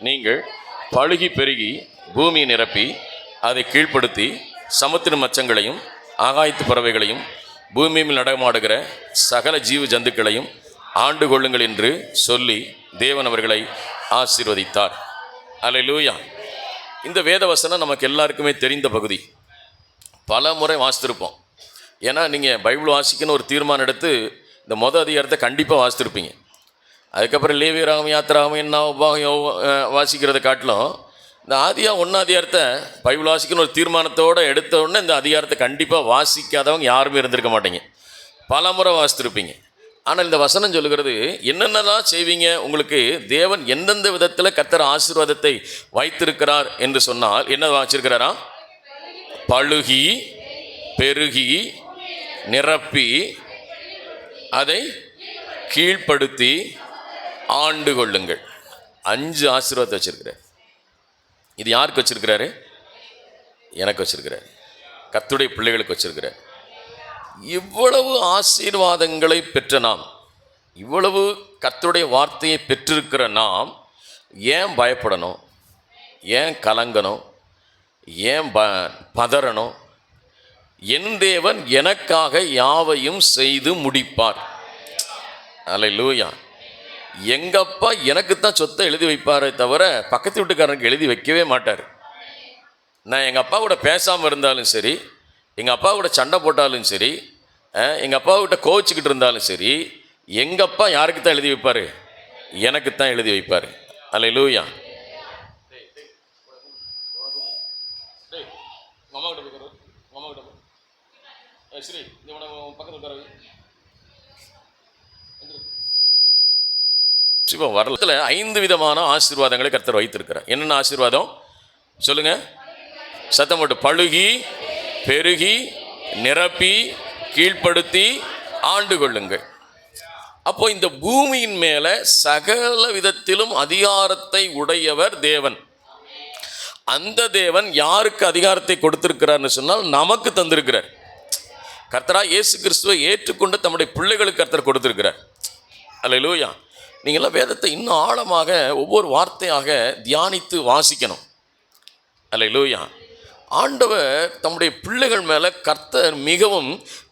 நீங்கள் பழுகி பெருகி பூமியை நிரப்பி அதை கீழ்ப்படுத்தி சமுத்திர மச்சங்களையும் ஆகாயத்து பறவைகளையும் பூமியில் நடமாடுகிற சகல ஜீவ ஜந்துக்களையும் ஆண்டு கொள்ளுங்கள் என்று சொல்லி தேவன் அவர்களை ஆசீர்வதித்தார். அல்லேலூயா. இந்த வேதவசனம் நமக்கு எல்லாருக்குமே தெரிந்த பகுதி. பல முறை வாசித்திருப்போம். ஏன்னா நீங்கள் பைபிள் வாசிக்கணும்னு ஒரு தீர்மானம் எடுத்து இந்த அதிகாரத்தை கண்டிப்பாக வாசித்திருப்பீங்க. அதுக்கப்புறம் லேவியராகவும் யாத்திராகவும் என்ன வாசிக்கிறத காட்டிலும் இந்த ஆதியாக 1 அதிகாரத்தை பைபிள் வாசிக்கணும் ஒரு தீர்மானத்தோடு எடுத்த உடனே இந்த அதிகாரத்தை கண்டிப்பாக வாசிக்காதவங்க யாருமே இருந்திருக்க மாட்டீங்க. பல முறை வாசித்திருப்பீங்க. ஆனால் இந்த வசனம் சொல்லுகிறது என்னென்னலாம் செய்வீங்க, உங்களுக்கு தேவன் எந்தெந்த விதத்தில் கர்த்தர் ஆசீர்வாதத்தை வைத்திருக்கிறார் என்று சொன்னால் என்ன வச்சிருக்கிறாரா? பழுகி பெருகி நிரப்பி அதை கீழ்ப்படுத்தி ஆண்டு கொள்ளுங்கள். 5 ஆசீர்வாதத்தை வச்சிருக்கிறார். இது யாருக்கு வச்சிருக்கிறாரு? எனக்கு வச்சிருக்கிறார். கர்த்தருடைய பிள்ளைகளுக்கு வச்சிருக்கிறார். இவ்வளவு ஆசீர்வாதங்களை பெற்ற நாம், இவ்வளவு கர்த்தருடைய வார்த்தையை பெற்றிருக்கிற நாம் ஏன் பயப்படணும்? ஏன் கலங்கணும்? ஏன் பதறணும்? என் தேவன் எனக்காக யாவையும் செய்து முடிப்பார். அல்லேலூயா. எங்கப்பா எனக்குத்தான் சொத்தை எழுதி வைப்பாரே தவிர பக்கத்து வீட்டுக்காரனுக்கு எழுதி வைக்கவே மாட்டார். நான் எங்கள் அப்பா கூட பேசாமல் இருந்தாலும் சரி, எங்கள் அப்பா கூட சண்டை போட்டாலும் சரி, எங்கள் அப்பா கிட்ட கோவிச்சுக்கிட்டு இருந்தாலும் சரி, எங்கள் அப்பா யாருக்கு தான் எழுதி வைப்பார்? எனக்குத்தான் எழுதி வைப்பார். அல்லேலூயா. வரலாற்றில் 5 விதமான ஆசீர்வாதங்களை கர்த்தர் வைத்திருக்கிறார். என்னென்ன ஆசீர்வாதம் சொல்லுங்க? சத்தம் போட்டு. பழுகி பெருகி நிரப்பி கீழ்ப்படுத்தி ஆண்டு கொள்ளுங்கள். அப்போ இந்த பூமியின் மேல சகல விதத்திலும் அதிகாரத்தை உடையவர் தேவன். அந்த தேவன் யாருக்கு அதிகாரத்தை கொடுத்திருக்கிறார்னு சொன்னால் நமக்கு தந்திருக்கிறார். கர்த்தரா இயேசு கிறிஸ்துவை ஏற்றுக்கொண்டு தம்முடைய பிள்ளைகளுக்கு கர்த்தர் கொடுத்திருக்கிறார். அல்லேலூயா. நீங்களாம் வேதத்தை இன்னும் ஆழமாக ஒவ்வொரு வார்த்தையாக தியானித்து வாசிக்கணும். அல்லேலூயா. ஆண்டவர் தம்முடைய பிள்ளைகள் மேலே கர்த்தர் மிகவும்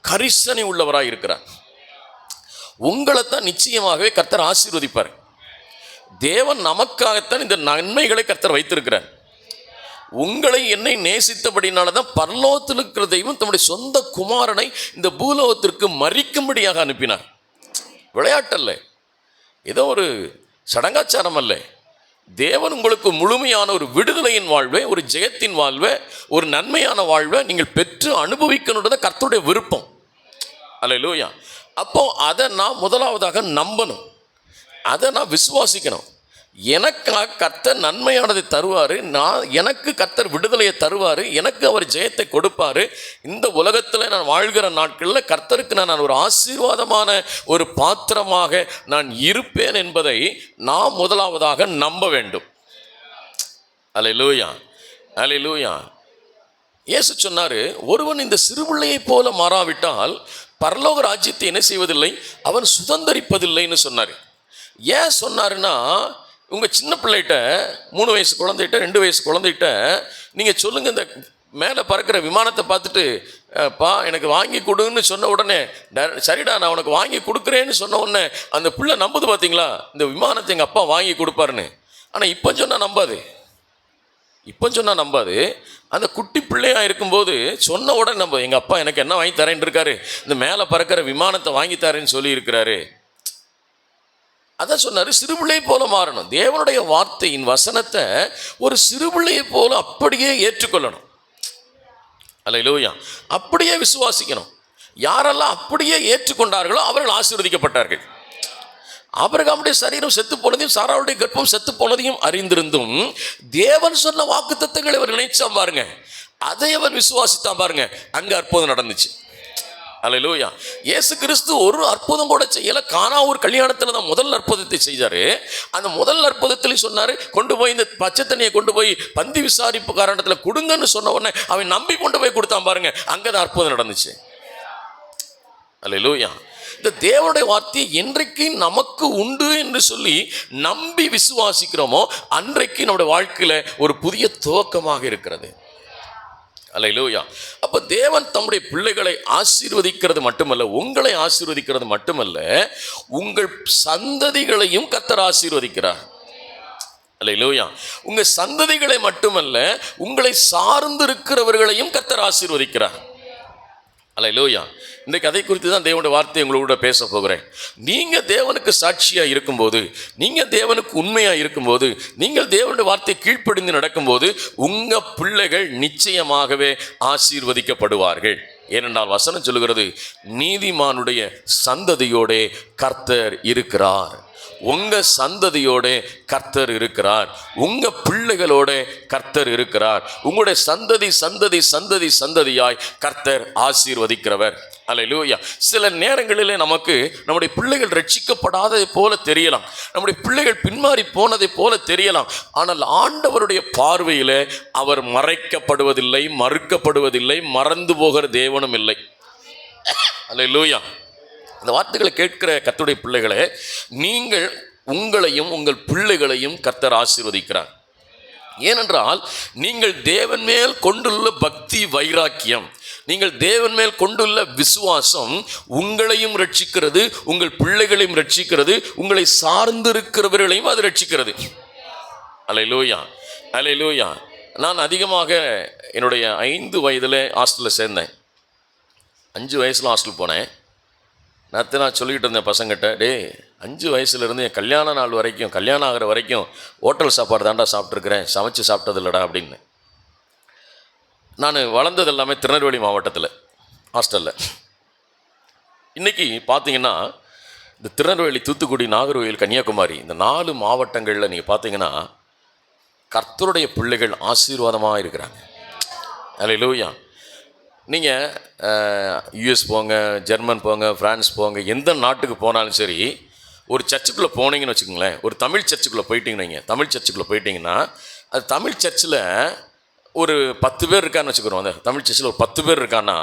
கரிசனை உள்ளவராக இருக்கிறார். உங்களைத்தான் நிச்சயமாகவே கர்த்தர் ஆசீர்வதிப்பார். தேவன் நமக்காகத்தான் இந்த நன்மைகளை கர்த்தர் வைத்திருக்கிறார். உங்களை என்னை நேசித்தபடினால தான் பரலோகத்தில் இருக்கிற தெய்வம் தம்முடைய சொந்த குமாரனை இந்த பூலோகத்திற்கு மரிக்கும்படியாக அனுப்பினார். விளையாட்டல்ல, ஏதோ ஒரு சடங்காச்சாரம் அல்ல. தேவன் உங்களுக்கு முழுமையான ஒரு விடுதலையின் வாழ்வை, ஒரு ஜெயத்தின் வாழ்வை, ஒரு நன்மையான வாழ்வை நீங்கள் பெற்று அனுபவிக்கணுன்றது கர்த்தருடைய விருப்பம். அல்லேலூயா. அப்போ அதை நான் முதலாவதாக நம்பணும், அதை நான் விசுவாசிக்கணும். எனக்காக கர்த்தர் நன்மையானதை தருவார், எனக்கு கர்த்தர் விடுதலையை தருவார், எனக்கு அவர் ஜெயத்தை கொடுப்பார். இந்த உலகத்தில் நான் வாழ்கிற நாட்களில் கர்த்தருக்கு நான் ஒரு ஆசீர்வாதமான ஒரு பாத்திரமாக நான் இருப்பேன் என்பதை நான் முதலாவதாக நம்ப வேண்டும். அல்லேலூயா. அல்லேலூயா. இயேசு சொன்னார், ஒருவன் இந்த சிறுபிள்ளையை போல மாறாவிட்டால் பரலோக ராஜ்யத்தை என்ன செய்வதில்லை, அவன் சுதந்தரிப்பதில்லைன்னு சொன்னார். ஏன் சொன்னாருன்னா, உங்கள் சின்ன பிள்ளைகிட்ட 3 வயசு குழந்தைகிட்ட 2 வயசு குழந்தைகிட்ட நீங்கள் சொல்லுங்கள், இந்த மேலே பறக்கிற விமானத்தை பார்த்துட்டு பா எனக்கு வாங்கி கொடுன்னு சொன்ன உடனே, சரிடா நான் உனக்கு வாங்கி கொடுக்குறேன்னு சொன்ன உடனே அந்த பிள்ளை நம்புது. பார்த்தீங்களா, இந்த விமானத்தை எங்கள் அப்பா வாங்கி கொடுப்பாருன்னு. ஆனால் இப்போ சொன்னால் நம்பாது. அந்த குட்டி பிள்ளையாக இருக்கும்போது சொன்ன உடனே நம்ப, எங்கள் அப்பா எனக்கு என்ன வாங்கி தரேன்னு இருக்காரு, இந்த மேலே பறக்கிற விமானத்தை வாங்கி தரேன்னு சொல்லி இருக்கிறாரு. அதான் சொன்னார், சிறுபிள்ளையை போல மாறணும். தேவனுடைய வார்த்தையின் வசனத்தை ஒரு சிறுபிள்ளையை போல அப்படியே ஏற்றுக்கொள்ளணும். அல்லேலூயா. அப்படியே விசுவாசிக்கணும். யாரெல்லாம் அப்படியே ஏற்றுக்கொண்டார்களோ அவர்கள் ஆசீர்வதிக்கப்பட்டார்கள். ஆபிரகாமுடைய சரீரம் செத்து போனதையும் சாராளுடைய கர்ப்பம் செத்து போனதையும் அறிந்திருந்தும் தேவன் சொன்ன வாக்குத்தத்தங்களை அவர் நினைச்சான் பாருங்க, அதை அவர் விசுவாசித்தான் பாருங்க, அங்கே அற்புதம் நடந்துச்சு. அல்லேலூயா. இயேசு கிறிஸ்து ஒரு அற்புதம் கூட செய்யலை. கானா ஒரு கல்யாணத்தில் தான் முதல் அற்புதத்தை செய்தார். அந்த முதல் அற்புதத்தில் சொன்னார், கொண்டு போய் இந்த பச்சை தண்ணியை கொண்டு போய் பந்தி விசாரிப்பு காரணத்தில் கொடுங்கன்னு சொன்ன உடனே அவன் நம்பி கொண்டு போய் கொடுத்தான் பாருங்க, அங்கே தான் அற்புதம் நடந்துச்சு. அல்லேலூயா. இந்த தேவனுடைய வார்த்தை என்றைக்கு நமக்கு உண்டு என்று சொல்லி நம்பி விசுவாசிக்கிறோமோ அன்றைக்கு நம்முடைய வாழ்க்கையில ஒரு புதிய துவக்கமாக இருக்கிறது. அல்லேலூயா. அப்ப தேவன் தம்முடைய பிள்ளைகளை ஆசீர்வதிக்கிறது மட்டுமல்ல, உங்களை ஆசீர்வதிக்கிறது மட்டுமல்ல, உங்கள் சந்ததிகளையும் கர்த்தர் ஆசீர்வதிக்கிறார். அல்லேலூயா. உங்க சந்ததிகளை மட்டுமல்ல, உங்களை சார்ந்து இருக்கிறவர்களையும் கர்த்தர் ஆசீர்வதிக்கிறார். அல்லேலூயா. இன்றைக்கு அதை குறித்து தான் தேவனுடைய வார்த்தை உங்களோட பேச போகிறேன். நீங்கள் தேவனுக்கு சாட்சியாக இருக்கும்போது, நீங்கள் தேவனுக்கு உண்மையாக இருக்கும்போது, நீங்கள் தேவனுடைய வார்த்தை கீழ்ப்படிந்து நடக்கும்போது உங்கள் பிள்ளைகள் நிச்சயமாகவே ஆசீர்வதிக்கப்படுவார்கள். ஏனென்றால் வசனம் சொல்லுகிறது, நீதிமானுடைய சந்ததியோடே கர்த்தர் இருக்கிறார். உங்க சந்ததியோட கர்த்தர் இருக்கிறார். உங்க பிள்ளைகளோட கர்த்தர் இருக்கிறார். உங்களுடைய சந்ததி சந்ததி சந்ததி சந்ததியாய் கர்த்தர் ஆசீர்வதிக்கிறவர். அல்லேலூயா. சில நேரங்களிலே நமக்கு நம்முடைய பிள்ளைகள் ரட்சிக்கப்படாததை போல தெரியலாம், நம்முடைய பிள்ளைகள் பின்மாறி போனதை போல தெரியலாம். ஆனால் ஆண்டவருடைய பார்வையிலே அவர் மறைக்கப்படுவதில்லை, மறுக்கப்படுவதில்லை, மறந்து போகிற தேவனும் இல்லை. அல்லேலூயா. இந்த வார்த்தைகளை கேட்கிற கர்த்தருடைய பிள்ளைகளே, நீங்கள் உங்களையும் உங்கள் பிள்ளைகளையும் கர்த்தர் ஆசீர்வதிக்கிறார். ஏனென்றால் நீங்கள் தேவன் மேல் கொண்டுள்ள பக்தி வைராக்கியம், நீங்கள் தேவன் மேல் கொண்டுள்ள விசுவாசம் உங்களையும் ரட்சிக்கிறது, உங்கள் பிள்ளைகளையும் ரட்சிக்கிறது, உங்களை சார்ந்திருக்கிறவர்களையும் அது ரட்சிக்கிறது. அல்லேலூயா, அல்லேலூயா. நான் அதிகமாக என்னுடைய 5 வயதில் ஹாஸ்டலில் சேர்ந்தேன். 5 வயசில் ஹாஸ்டல் போனேன். நான் சொல்லிக்கிட்டு இருந்தேன் பசங்கிட்ட, டே 5 வயசுலேருந்து என் கல்யாண நாள் வரைக்கும், கல்யாணம் ஆகிற வரைக்கும் ஹோட்டல் சாப்பாடு தாண்டா சாப்பிட்ருக்கிறேன், சமைச்சு சாப்பிட்டது இல்லைடா அப்படின்னு. நான் வளர்ந்தது எல்லாமே திருநெல்வேலி மாவட்டத்தில் ஹாஸ்டலில். இன்றைக்கி பார்த்தீங்கன்னா இந்த திருநெல்வேலி, தூத்துக்குடி, நாகர்கோவில், கன்னியாகுமரி, இந்த 4 மாவட்டங்களில் நீங்கள் பார்த்தீங்கன்னா கர்த்தருடைய பிள்ளைகள் ஆசீர்வாதமாக இருக்கிறாங்க. அல்லேலூயா. நீங்கள் யூஎஸ் போங்க, ஜெர்மன் போங்க, ஃப்ரான்ஸ் போங்க, எந்த நாட்டுக்கு போனாலும் சரி, ஒரு சர்ச்சுக்குள்ளே போனீங்கன்னு வச்சுக்கோங்களேன், ஒரு தமிழ் சர்ச்சுக்குள்ளே போயிட்டீங்க, தமிழ் சர்ச்சுக்குள்ளே போயிட்டீங்கன்னா அது தமிழ் சர்ச்சில் ஒரு 10 பேர் இருக்கான்னு வச்சுக்கிறோம். அந்த தமிழ் சர்ச்சில் ஒரு 10 பேர் இருக்கான்னா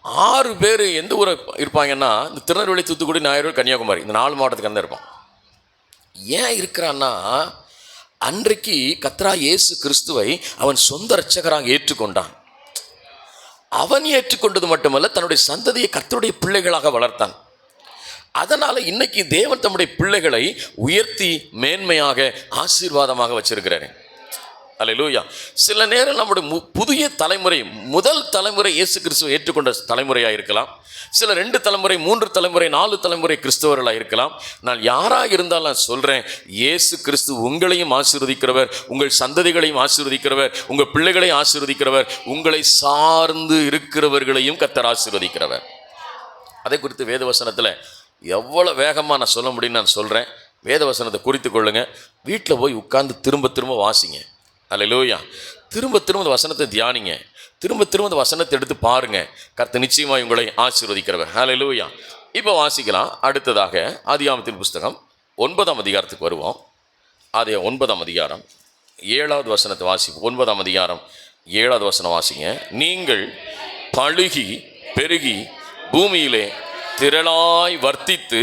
6 பேர் எந்த ஊரை இருப்பாங்கன்னா இந்த திருநெல்வேலி, தூத்துக்குடி, நாகர்கோவில், கன்னியாகுமரி, இந்த 4 மாவட்டத்துக்கு தான் இருப்பான். ஏன் இருக்கிறான்னா, அன்றைக்கு கர்த்தராகிய இயேசு கிறிஸ்துவை அவன் சொந்த இரட்சகராக ஏற்றுக்கொண்டான். அவன் ஏற்றுக்கொண்டது மட்டுமல்ல, தன்னுடைய சந்ததியை கர்த்தருடைய பிள்ளைகளாக வளர்த்தான். அதனால் இன்னைக்கு தேவன் தம்முடைய பிள்ளைகளை உயர்த்தி மேன்மையாக ஆசீர்வாதமாக வச்சிருக்கிறாரு. அல்லேலூயா. சில நேரம் நம்முடைய புதிய தலைமுறை, முதல் தலைமுறை இயேசு கிறிஸ்துவை ஏற்றுக்கொண்ட தலைமுறையாக இருக்கலாம். சில 2 தலைமுறை, 3 தலைமுறை, 4 தலைமுறை கிறிஸ்தவர்களாக இருக்கலாம். நான் யாராக இருந்தாலும் நான் சொல்கிறேன், இயேசு கிறிஸ்து உங்களையும் ஆசீர்வதிக்கிறவர், உங்கள் சந்ததிகளையும் ஆசீர்வதிக்கிறவர், உங்கள் பிள்ளைகளையும் ஆசீர்வதிக்கிறவர், உங்களை சார்ந்து இருக்கிறவர்களையும் கர்த்தர் ஆசீர்வதிக்கிறவர். அதை குறித்து வேதவசனத்தில் எவ்வளோ வேகமாக நான் சொல்ல முடியும்னு நான் சொல்கிறேன். வேதவசனத்தை குறித்து கொள்ளுங்கள். வீட்டில் போய் உட்கார்ந்து திரும்ப திரும்ப வாசிங்க. அல்லேலூயா. திரும்ப திரும்ப வசனத்தை தியானிங்க. திரும்ப திரும்ப வசனத்தை எடுத்து பாருங்க. கர்த்தர் நிச்சயமாக உங்களை ஆசீர்வதிக்கிறவர். அல்லேலூயா. இப்போ வாசிக்கலாம். அடுத்ததாக ஆதியாகமத்தின் புஸ்தகம் 9ஆம் அதிகாரத்துக்கு வருவோம். அதே 9ஆம் அதிகாரம் 7வது வசனத்தை வாசிப்போம். 9ஆம் அதிகாரம் 7வது வசனம் வாசிங்க. நீங்கள் பலுகி பெருகி பூமியிலே திரளாய் வர்த்தித்து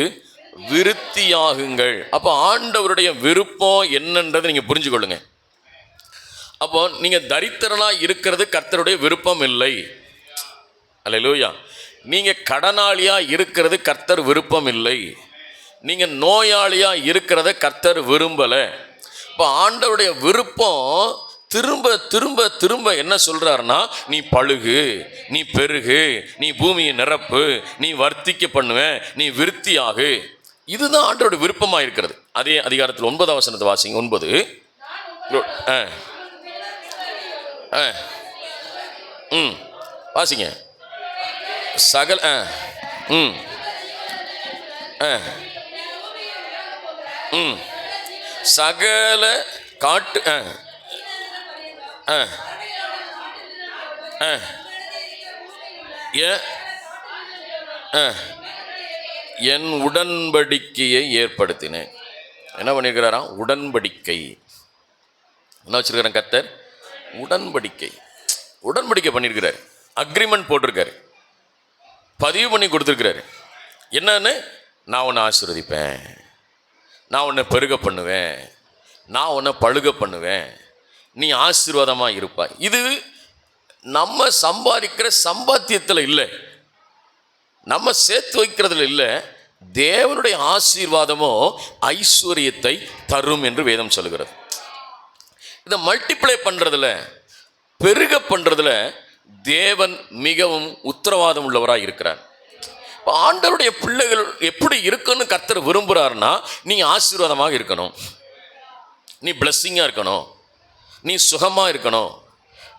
விருத்தியாகுங்கள். அப்போ ஆண்டவருடைய விருப்பம் என்னன்றதை நீங்கள் புரிஞ்சுக்கொள்ளுங்க. அப்போ நீங்கள் தரித்திரனாக இருக்கிறது கர்த்தருடைய விருப்பம் இல்லை. அல்லேலூயா. நீங்கள் கடனாளியாக இருக்கிறது கர்த்தர் விருப்பம் இல்லை. நீங்கள் நோயாளியாக இருக்கிறத கர்த்தர் விரும்பலை. இப்போ ஆண்டவருடைய விருப்பம் திரும்ப திரும்ப திரும்ப என்ன சொல்கிறாருன்னா, நீ பழுகு, நீ பெருகு, நீ பூமியை நிரப்பு, நீ வர்த்திக்க பண்ணுவ, நீ விருத்தியாகு. இதுதான் ஆண்டவருடைய விருப்பமாக இருக்கிறது. அதே அதிகாரத்தில் 9ஆம் வசனத்தை வாசிங்க. 9 வாசிங்க. சகல சகல காட்டு என் உடன்படிக்கையை ஏற்படுத்தினேன். என்ன பண்ணியிருக்கிறாராம்? உடன்படிக்கை. என்ன வச்சிருக்கிறேன்? கர்த்தர் உடன்படிக்கை பண்ணியிருக்கிறார். அக்ரிமெண்ட் போட்டிருக்காரு, பதிவு பண்ணி கொடுத்துருக்கிறாரு. என்னன்னு? நான் உன்னை ஆசீர்வதிப்பேன், நான் உன்னை பெருக பண்ணுவேன், நான் உன்னை பழுக பண்ணுவேன், நீ ஆசீர்வாதமாக இருப்பாய். இது நம்ம சம்பாதிக்கிற சம்பாத்தியத்தில் இல்லை, நம்ம சேர்த்து வைக்கிறதுல இல்லை. தேவனுடைய ஆசீர்வாதமோ ஐஸ்வர்யத்தை தரும் என்று வேதம் சொல்கிறது. இதை மல்டிப்ளை பண்ணுறதுல, பெருக பண்ணுறதுல தேவன் மிகவும் உத்தரவாதம் உள்ளவராக இருக்கிறார். இப்போ ஆண்டவருடைய பிள்ளைகள் எப்படி இருக்குன்னு கர்த்தர் விரும்புகிறாருன்னா, நீ ஆசீர்வாதமாக இருக்கணும், நீ பிளஸ்ஸிங்காக இருக்கணும், நீ சுகமாக இருக்கணும்,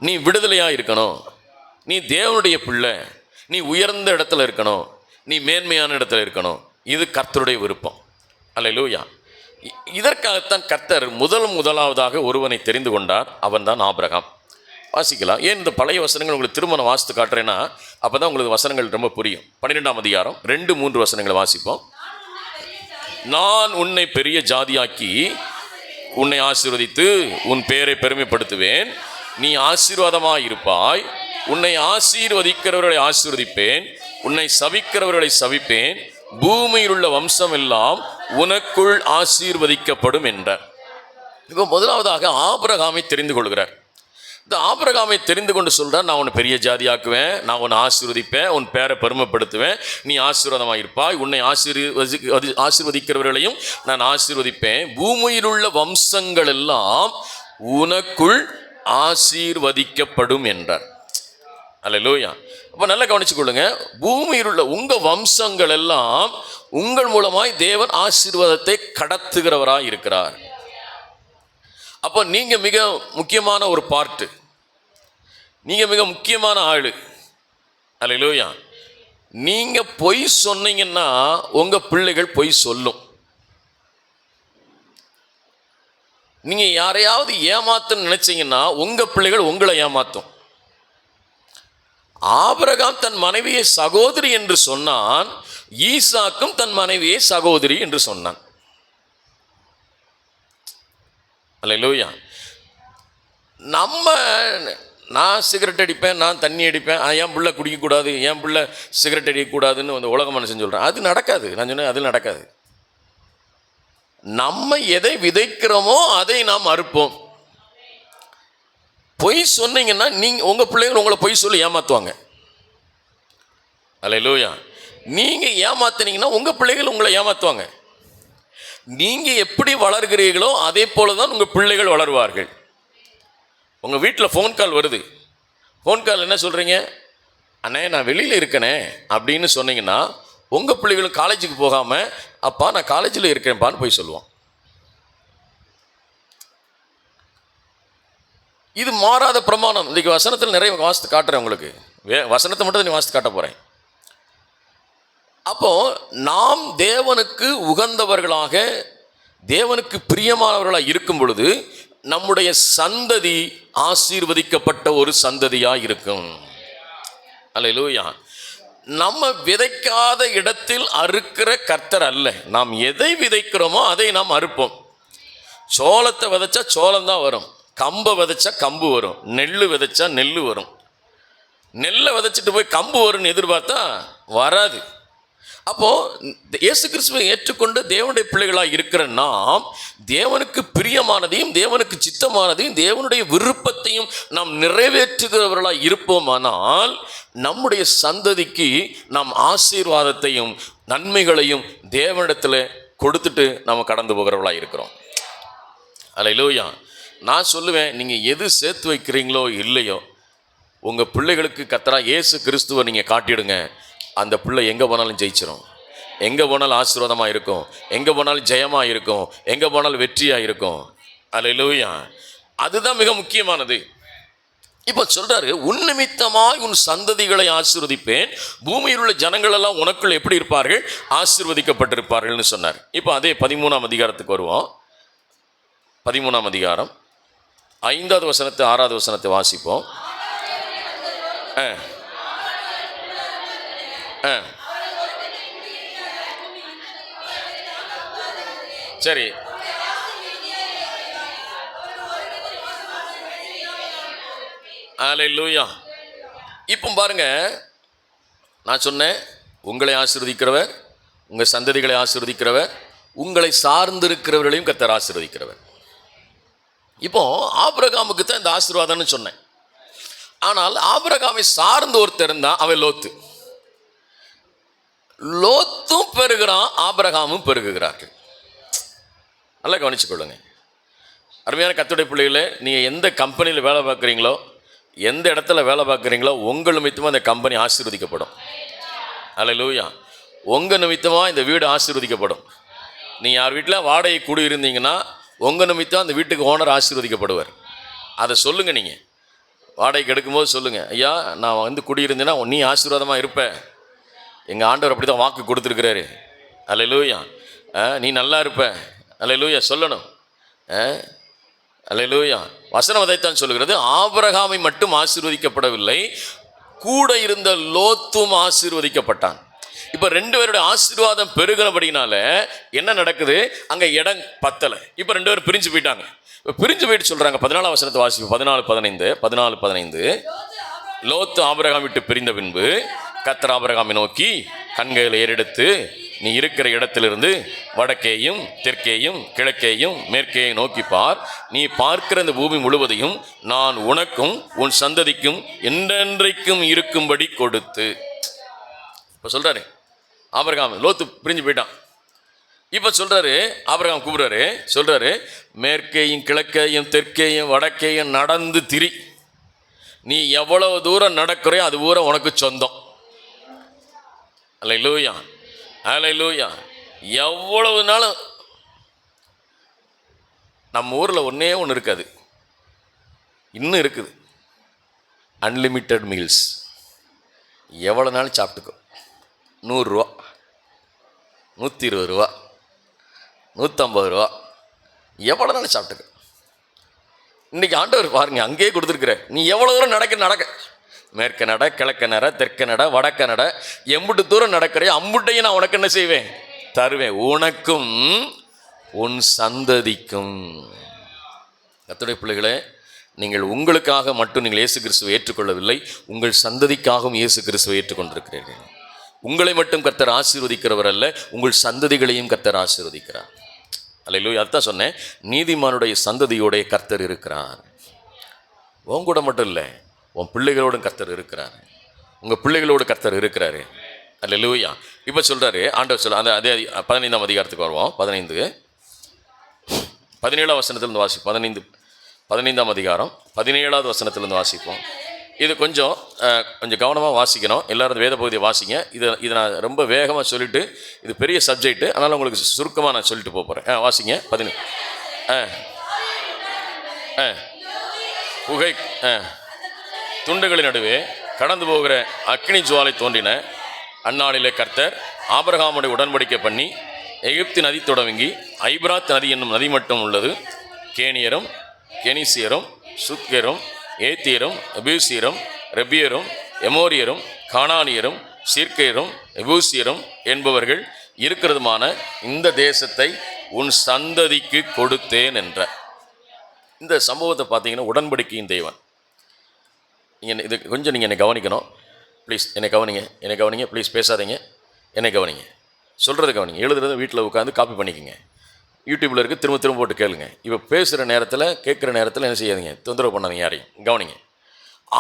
நீ விடுதலையாக இருக்கணும், நீ தேவனுடைய பிள்ளை, நீ உயர்ந்த இடத்துல இருக்கணும், நீ மேன்மையான இடத்துல இருக்கணும். இது கர்த்தருடைய விருப்பம். அல்லேலூயா. இதற்காகத்தான் கர்த்தர் முதலாவதாக ஒருவனை தெரிந்து கொண்டார். அவன் தான் ஆபிரகாம். வாசிக்கலாம். ஏன் இந்த பழைய வசனங்கள் உங்களுக்கு திரும்ப நான் வாசித்து காட்டுறேன்னா, அப்போ தான் உங்களுக்கு வசனங்கள் ரொம்ப புரியும். 12ஆம் அதிகாரம் 2-3 வசனங்களை வாசிப்போம். நான் உன்னை பெரிய ஜாதியாக்கி உன்னை ஆசீர்வதித்து உன் பெயரை பெருமைப்படுத்துவேன், நீ ஆசீர்வாதமாக இருப்பாய், உன்னை ஆசீர்வதிக்கிறவர்களை ஆசீர்வதிப்பேன், உன்னை சபிக்கிறவர்களை சபிப்பேன், பூமியில் உள்ள வம்சம் எல்லாம் உனக்குள் ஆசீர்வதிக்கப்படும் என்றார். இப்போ முதலாவதாக ஆபிரகாமை தெரிந்து கொள்கிறார். இந்த ஆபிரகாமை தெரிந்து கொண்டு சொல்கிறார், நான் உன்னை பெரிய ஜாதியாக்குவேன், நான் உன்னை ஆசீர்வதிப்பேன், உன் பேரை பெருமைப்படுத்துவேன், நீ ஆசீர்வாதமாக இருப்பாய், உன்னை ஆசீர்வதிக்கிறவர்களையும் நான் ஆசீர்வதிப்பேன், பூமியில் உள்ள வம்சங்கள் எல்லாம் உனக்குள் ஆசீர்வதிக்கப்படும் என்றார். அல்லேலூயா. அப்போ நல்லா கவனிச்சு கொள்ளுங்க. பூமியில் உள்ள உங்கள் வம்சங்கள் எல்லாம் உங்கள் மூலமாய் தேவன் ஆசீர்வாதத்தை கடத்துகிறவராக இருக்கிறார். அப்போ நீங்கள் மிக முக்கியமான ஒரு பார்ட்டு, நீங்கள் மிக முக்கியமான ஆள். அல்லேலூயா. நீங்கள் பொய் சொன்னீங்கன்னா உங்கள் பிள்ளைகள் பொய் சொல்லும். நீங்கள் யாரையாவது ஏமாத்தன்னு நினைச்சீங்கன்னா உங்கள் பிள்ளைகள் உங்களை ஏமாத்தும். ஆபிரகாம் தன் மனைவியை சகோதரி என்று சொன்னான், ஈசாக்கும் தன் மனைவியை சகோதரி என்று சொன்னான். அல்லேலூயா. நான் சிகரெட் அடிப்பேன், நான் தண்ணி அடிப்பேன், என் பிள்ளை குடிக்கக்கூடாது, என் பிள்ளை சிகரெட் அடிக்கக்கூடாதுன்னு அந்த உலக மனுஷன் சொல்கிறேன். அது நடக்காது. நான் சொன்னேன், அது நடக்காது. நம்ம எதை விதைக்கிறோமோ அதை நாம் அறுப்போம். பொய் சொன்னீங்கன்னா நீங்கள் உங்கள் பிள்ளைங்க உங்களை பொய் சொல்லி ஏமாற்றுவாங்க. அல்லேலூயா. நீங்கள் ஏமாத்துனீங்கன்னா உங்கள் பிள்ளைகள் உங்களை ஏமாற்றுவாங்க. நீங்கள் எப்படி வளர்கிறீர்களோ அதே போல தான் உங்கள் பிள்ளைகள் வளருவார்கள். உங்கள் வீட்டில் ஃபோன் கால் வருது, ஃபோன் கால் என்ன சொல்கிறீங்க? அண்ணே நான் வெளியில் இருக்கனே அப்படின்னு சொன்னீங்கன்னா உங்கள் பிள்ளைகளும் காலேஜுக்கு போகாமல், அப்பா நான் காலேஜில் இருக்கேன்ப்பான்னு போய் சொல்லுவான். இது மாறாத பிரமாணம். இன்றைக்கி வசனத்தில் நிறைய வாசித்து காட்டுறேன் உங்களுக்கு. வசனத்தை மட்டும் நீ வாசித்து காட்ட போகிறேன். அப்போது நாம் தேவனுக்கு உகந்தவர்களாக, தேவனுக்கு பிரியமானவர்களாக இருக்கும் பொழுது நம்முடைய சந்ததி ஆசீர்வதிக்கப்பட்ட ஒரு சந்ததியாக இருக்கும். அல்லேலூயா. நம்ம விதைக்காத இடத்தில் அறுக்கிற கர்த்தர் அல்ல. நாம் எதை விதைக்கிறோமோ அதை நாம் அறுப்போம். சோளத்தை விதைச்சா சோளம் தான் வரும், கம்பை விதைச்சா கம்பு வரும், நெல் விதைச்சா நெல் வரும். நெல்லை விதைச்சிட்டு போய் கம்பு வரும்னு எதிர்பார்த்தா வராது. அப்போது இயேசு கிறிஸ்துவை ஏற்றுக்கொண்டு தேவனுடைய பிள்ளைகளாக இருக்கிற நாம் தேவனுக்கு பிரியமானதையும் தேவனுக்கு சித்தமானதையும் தேவனுடைய விருப்பத்தையும் நாம் நிறைவேற்றுகிறவர்களாக இருப்போமானால் நம்முடைய சந்ததிக்கு நாம் ஆசீர்வாதத்தையும் நன்மைகளையும் தேவனிடத்தில் கொடுத்துட்டு நாம் கடந்து போகிறவர்களாக இருக்கிறோம். அல்லேலூயா. நான் சொல்லுவேன், நீங்கள் எது சேர்த்து வைக்கிறீங்களோ இல்லையோ உங்கள் பிள்ளைகளுக்கு கர்த்தராகிய இயேசு கிறிஸ்துவை நீங்கள் காட்டிடுங்க. அந்த பிள்ளை எங்கே போனாலும் ஜெயிச்சிடும், எங்கே போனாலும் ஆசீர்வாதமாக இருக்கும், எங்கே போனாலும் ஜெயமாக இருக்கும், எங்கே போனாலும் வெற்றியாக இருக்கும். அல்லேலூயா. அதுதான் மிக முக்கியமானது. இப்போ சொல்கிறாரு, உன் நிமித்தமாய் உன் சந்ததிகளை ஆசீர்வதிப்பேன், பூமியில் உள்ள ஜனங்கள் எல்லாம் உனக்குள் எப்படி இருப்பார்கள்? ஆசீர்வதிக்கப்பட்டிருப்பார்கள்னு சொன்னார். இப்போ அதே 13ஆம் அதிகாரத்துக்கு வருவோம். 13ஆம் அதிகாரம் 5வது வசனத்தை 6வது வசனத்தை வாசிப்போம். சரி, அல்லேலூயா. இப்போ பாருங்க, நான் சொன்னேன் உங்களை ஆசீர்வதிக்கிறவர் உங்கள் சந்ததிகளை ஆசீர்வதிக்கிறவர், உங்களை சார்ந்திருக்கிறவர்களையும் கர்த்தர் ஆசீர்வதிக்கிறவர். இப்போ ஆபிரகாமுக்கு தான் இந்த ஆசீர்வாதம்னு சொன்னேன். ஆனால் ஆபிரகாமை சார்ந்த ஒருத்தர் இருந்தான், அவன் லோத்து. லோத்தும் பெருகிறான், ஆபிரகாமும் பெருகுகிறார்கள். நல்லா கவனிச்சுக்கொள்ளுங்க. அருமையான கர்த்தருடைய பிள்ளைகளே, நீங்கள் எந்த கம்பெனியில் வேலை பார்க்குறீங்களோ, எந்த இடத்துல வேலை பார்க்குறீங்களோ, உங்கள் நிமித்தமாக அந்த கம்பெனி ஆசீர்வதிக்கப்படும். அல்லேலூயா. உங்கள் நிமித்தமாக இந்த வீடு ஆசீர்வதிக்கப்படும். நீங்கள் யார் வீட்டில் வாடகை குடியிருந்தீங்கன்னா உங்கள் நிமித்தம் அந்த வீட்டுக்கு ஓனர் ஆசீர்வதிக்கப்படுவார். அதை சொல்லுங்கள். நீங்கள் வாடகைக்கு எடுக்கும்போது சொல்லுங்கள், ஐயா நான் வந்து குடியிருந்தேன்னா நீ ஆசீர்வாதமாக இருப்ப, எங்கள் ஆண்டவர் அப்படி தான் வாக்கு கொடுத்துருக்கிறாரு. அல்லேலூயா. நீ நல்லா இருப்ப. அல்லேலூயா சொல்லணும். அல்லேலூயா. வசனம் அதைத்தான் சொல்லுகிறது. ஆபிரகாமை மட்டும் ஆசீர்வதிக்கப்படவில்லை, கூட இருந்த லோத்தும் ஆசீர்வதிக்கப்பட்டான். இப்போ 2 பேருடைய ஆசீர்வாதம் பெருகிறபடினால என்ன நடக்குது, அங்கே இடம் பத்தலை. இப்போ 2 பேரும் பிரிஞ்சு போயிட்டாங்க. இப்போ பிரிஞ்சு போயிட்டு சொல்கிறாங்க, 14 வசனத்தை வாசிப்பு. 14:15 லோத்து ஆபிரகாம் விட்டு பிரிந்த பின்பு கர்த்தர் ஆபிரகாமை நோக்கி, கண்களை ஏறெடுத்து நீ இருக்கிற இடத்திலிருந்து வடக்கேயும் தெற்கேயும் கிழக்கேயும் மேற்கேயும் நோக்கி பார். நீ பார்க்கிற இந்த பூமி முழுவதையும் நான் உனக்கும் உன் சந்ததிக்கும் என்றென்றைக்கும் இருக்கும்படி கொடுத்து. இப்போ சொல்கிறாரு ஆபிரகாம், லோத்து பிரிஞ்சு போயிட்டான். இப்போ சொல்கிறாரு ஆபிரகாம் கூப்பிட்றாரு, சொல்கிறாரு மேற்கேயும் கிழக்கேயும் தெற்கேயும் வடக்கேயும் நடந்து திரி. நீ எவ்வளவு தூரம் நடக்கிறையோ அது பூரா உனக்கு சொந்தம். அல்லேலூயா, அல்லேலூயா. எவ்வளவு நாளும் நம்ம ஊரில் ஒன்றே ஒன்று இருக்காது, இன்னும் இருக்குது, அன்லிமிட்டெட் மீல்ஸ். எவ்வளோ நாள் சாப்பிட்டுக்கோ. 100 ரூபா, 120 ரூபா, 150 ரூபா, எவ்வளோ நாள் சாப்பிட்டுக்க. இன்றைக்கி ஆண்டவர் பாருங்க அங்கேயே கொடுத்துருக்குற, நீ எவ்வளோ தூரம் நடக்க மேற்க நட, கிழக்க நட, தெற்க நட, வடக்க நட, எம்புட்டு தூரம் நடக்கிறே அம்புட்டையும் நான் உனக்கு என்ன செய்வேன், தருவேன், உனக்கும் உன் சந்ததிக்கும். கர்த்தருடைய பிள்ளைகளே, நீங்கள் உங்களுக்காக மட்டும் நீங்கள் இயேசு கிறிஸ்துவை ஏற்றுக்கொள்ளவில்லை, உங்கள் சந்ததிக்காகவும் இயேசு கிறிஸ்துவை ஏற்றுக்கொண்டிருக்கிறீர்கள். உங்களை மட்டும் கர்த்தர் ஆசீர்வதிக்கிறவர் அல்ல, உங்கள் சந்ததிகளையும் கர்த்தர் ஆசீர்வதிக்கிறார். அல்லேலூயா. அதான் சொன்னேன், நீதிமானுடைய சந்ததியோடைய கர்த்தர் இருக்கிறார். உன் கூட மட்டும் இல்லை, உன் பிள்ளைகளோடும் கர்த்தர் இருக்கிறார், உங்கள் பிள்ளைகளோடு கர்த்தர் இருக்கிறாரு. அல்லேலூயா. இப்போ சொல்கிறாரு ஆண்டவர் சொல்ல, அந்த அதே 15ஆம் அதிகாரத்துக்கு வருவோம். 17ஆம் வசனத்திலிருந்து வாசிப்போம். 15ஆம் அதிகாரம் 17ஆவது வசனத்திலிருந்து வாசிப்போம். இது கொஞ்சம் கவனமாக வாசிக்கணும். எல்லோரும் வேத பகுதியை வாசிங்க. இதை நான் ரொம்ப வேகமாக சொல்லிவிட்டு, இது பெரிய சப்ஜெக்ட்டு, அதனால் உங்களுக்கு சுருக்கமாக நான் சொல்லிட்டு போகிறேன். வாசிங்க. 17 புகை துண்டுகளின் நடுவே கடந்து போகிற அக்கினி ஜுவாலை தோன்றின அந்நாளிலே கர்த்தர் ஆபிரகாமுடைய உடன்படிக்கை பண்ணி எகிப்து நதி தொடங்கி ஐபிராத் நதி என்னும் நதி மட்டும் உள்ளது கேனியரும் கெனிசியரும் சுத்கரும் ஏத்தியரும் எபூசியரும் ரெபியரும் எமோரியரும் கானானியரும் சீர்கேரும் எபூசியரும் என்பவர்கள் இருக்கிறதுமான இந்த தேசத்தை உன் சந்ததிக்கு கொடுத்தேன் என்ற இந்த சம்பவத்தை பார்த்தீங்கன்னா உடன்படிக்கையின் தெய்வன். நீங்கள் இது கொஞ்சம் நீங்கள் என்னை கவனிக்கணும் ப்ளீஸ். என்னை கவனிங்க ப்ளீஸ். பேசாதீங்க, என்னை கவனிங்க, சொல்கிறது கவனிங்க. எழுதுறது வீட்டில் உட்காந்து காப்பி பண்ணிக்கோங்க. யூடியூப்பில் இருக்குது, திரும்ப திரும்ப போட்டு கேளுங்க. இப்போ பேசுகிற நேரத்தில் கேட்குற நேரத்தில் என்ன செய்யாதீங்க, தொந்தரவு பண்ணாதீங்க யாரையும். கவனிங்க.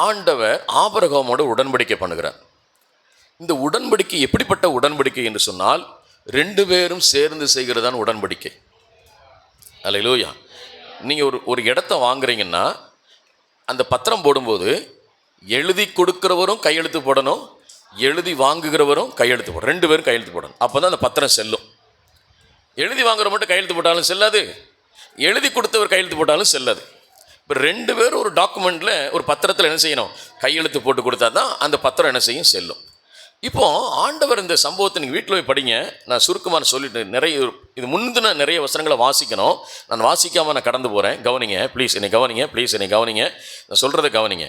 ஆண்டவர் ஆபிரகாமோடு உடன்படிக்கை பண்ணுகிறார். இந்த உடன்படிக்கை எப்படிப்பட்ட உடன்படிக்கை என்று சொன்னால் 2 பேரும் சேர்ந்து செய்கிறதான உடன்படிக்கை. அல்லேலூயா. நீங்கள் ஒரு இடத்த வாங்குறீங்கன்னா அந்த பத்திரம் போடும்போது எழுதி கொடுக்குறவரும் கையெழுத்து போடணும், எழுதி வாங்குகிறவரும் கையெழுத்து போடணும். 2 பேரும் கையெழுத்து போடணும். அப்போ தான் அந்த பத்திரம் செல்லும். எழுதி வாங்குற மட்டும் கையெழுத்து போட்டாலும் செல்லாது, எழுதி கொடுத்தவர் கையெழுத்து போட்டாலும் செல்லாது. இப்போ 2 பேரும் ஒரு டாக்குமெண்ட்டில் ஒரு பத்திரத்தில் என்ன செய்யணும், கையெழுத்து போட்டு கொடுத்தா தான் அந்த பத்திரம் என்ன செய்யும், செல்லும். இப்போது ஆண்டவர் இந்த சம்பவத்தை நீங்கள் வீட்டில் போய் படிங்க. நான் சுருக்கமாக சொல்லிட்டு இது முந்தின நிறைய வசனங்களை வாசிக்கணும். நான் வாசிக்காமல் நான் கடந்து போகிறேன். கவனிங்க ப்ளீஸ், என்னை கவனிங்க ப்ளீஸ், என்னை கவனிங்க. நான் சொல்கிறத கவனிங்க.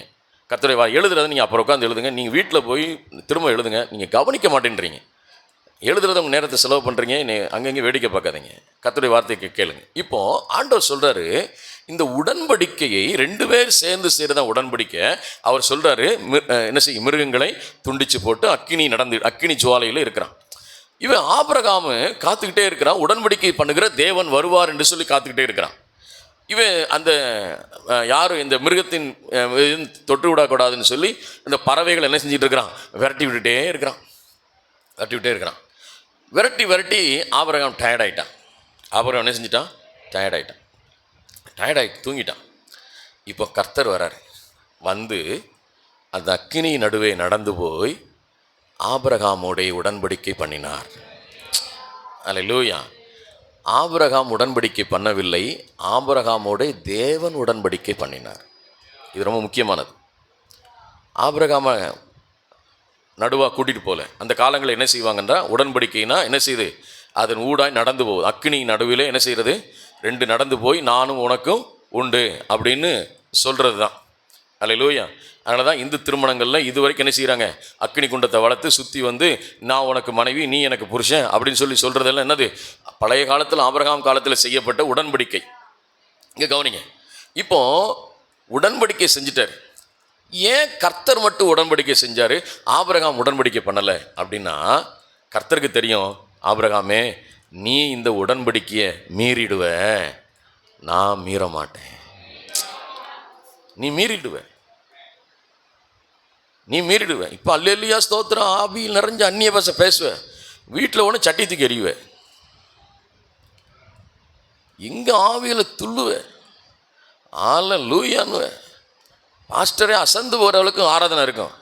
கர்த்தரை எழுதுறதை நீங்கள் அப்புறம் உட்காந்து எழுதுங்க. நீங்கள் வீட்டில் போய் திரும்ப எழுதுங்க. நீங்கள் கவனிக்க மாட்டேன்றீங்க. எழுதுறத உங்கள் நேரத்தை செலவு பண்ணுறீங்க, அங்கங்கே வேடிக்கை பார்க்காதீங்க. கர்த்தருடைய வார்த்தையை கேளுங்க. இப்போது ஆண்டவர் சொல்கிறாரு, இந்த உடன்படிக்கையை 2 பேர் சேர்ந்து செய்கிறதான் உடன்படிக்கை. அவர் சொல்கிறாரு, என்ன செய்யும், மிருகங்களை துண்டித்து போட்டு அக்கினி ஜுவாலையில் இருக்கிறான். இவன் ஆபிரகாமு காத்துக்கிட்டே இருக்கிறான், உடன்படிக்கை பண்ணுகிற தேவன் வருவார் என்று சொல்லி காத்துக்கிட்டே இருக்கிறான். இவன் அந்த யாரும் இந்த மிருகத்தின் தொட்டு விடக்கூடாதுன்னு சொல்லி இந்த பறவைகள் என்ன செஞ்சுட்டு இருக்கிறான், விரட்டி விட்டுட்டே இருக்கிறான். விரட்டி ஆபிரகாம் டயர்டாயிட்டான். ஆபிரகாம் என்ன செஞ்சிட்டான், டயர்டாயிட்டு தூங்கிட்டான். இப்போ கர்த்தர் வரார், வந்து அந்த அக்கினி நடுவே நடந்து போய் ஆபிரகாமோடைய உடன்படிக்கை பண்ணினார். அல்லேலூயா. ஆபிரகாம் உடன்படிக்கை பண்ணவில்லை, ஆபிரகாமோட தேவன் உடன்படிக்கை பண்ணினார். இது ரொம்ப முக்கியமானது. ஆபிரகாம நடுவாக கூட்டிகிட்டு போகல. அந்த காலங்களில் என்ன செய்வாங்கன்னா, உடன்படிக்கைனா என்ன செய்யுது, அதன் ஊடாய் நடந்து போகுது. அக்கினி நடுவில் என்ன செய்கிறது, 2 நடந்து போய் நானும் உனக்கும் உண்டு அப்படின்னு சொல்கிறது தான். அல்லேலூயா. அதனால தான் இந்து திருமணங்களில் இது வரைக்கும் என்ன செய்கிறாங்க, அக்கினி குண்டத்தை வளர்த்து சுற்றி வந்து நான் உனக்கு மனைவி நீ எனக்கு புருஷன் அப்படின்னு சொல்லி சொல்கிறதெல்லாம் என்னது, பழைய காலத்தில் ஆபிரகாம் காலத்தில் செய்யப்பட்ட உடன்படிக்கை. இங்கே கவனிங்க, இப்போ உடன்படிக்கை செஞ்சிட்டார். ஏன் கர்த்தர் மட்டும் உடன்படிக்கை செஞ்சார், ஆபிரகாம் உடன்படிக்கை பண்ணலை அப்படின்னா, கர்த்தருக்கு தெரியும், ஆபிரகாமே நீ இந்த உடன்படிக்கையை மீறிடுவ, நான் மீற மாட்டேன். நீ மீறிடுவேன். இப்போ அல்லேலூயா ஸ்தோத்திரம் ஆவியில் நிறைஞ்ச அந்நிய பாஷை பேசுவேன், வீட்டில் ஒன்று சட்டி தூக்கி எறிவேன், இங்கே ஆவியில் துள்ளுவேன், அல்லேலூயான்னுவேன். பாஸ்டரே அசந்து போகிற அளவுக்கு ஆராதனை இருக்கும்.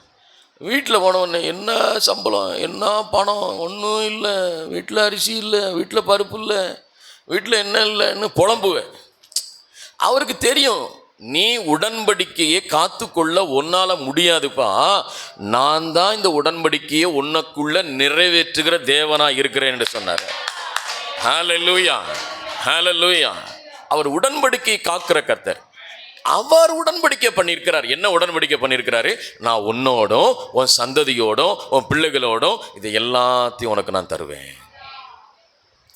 வீட்டில் போனவொடனே என்ன சம்பளம், என்ன பணம், ஒன்றும் இல்லை, வீட்டில் அரிசி இல்லை, வீட்டில் பருப்பு இல்லை, வீட்டில் என்ன இல்லைன்னு புலம்புவேன். அவருக்கு தெரியும், நீ உடன்படிக்கையை காத்துக்கொள்ள உன்னால் முடியாதுப்பா, நான் தான் இந்த உடன்படிக்கையை உனக்குள்ள நிறைவேற்றுகிற தேவனாக இருக்கிறேன் என்று சொன்னார். ஹல்லேலூயா, ஹல்லேலூயா. அவர் உடன்படிக்கையை காக்கிற கர்த்தர். அவர் உடன்படிக்கை பண்ணியிருக்கிறார். என்ன உடன்படிக்கை பண்ணியிருக்கிறாரு, நான் உன்னோடும் உன் சந்ததியோடும் உன் பிள்ளைகளோடும் இதை எல்லாத்தையும் உனக்கு நான் தருவேன்.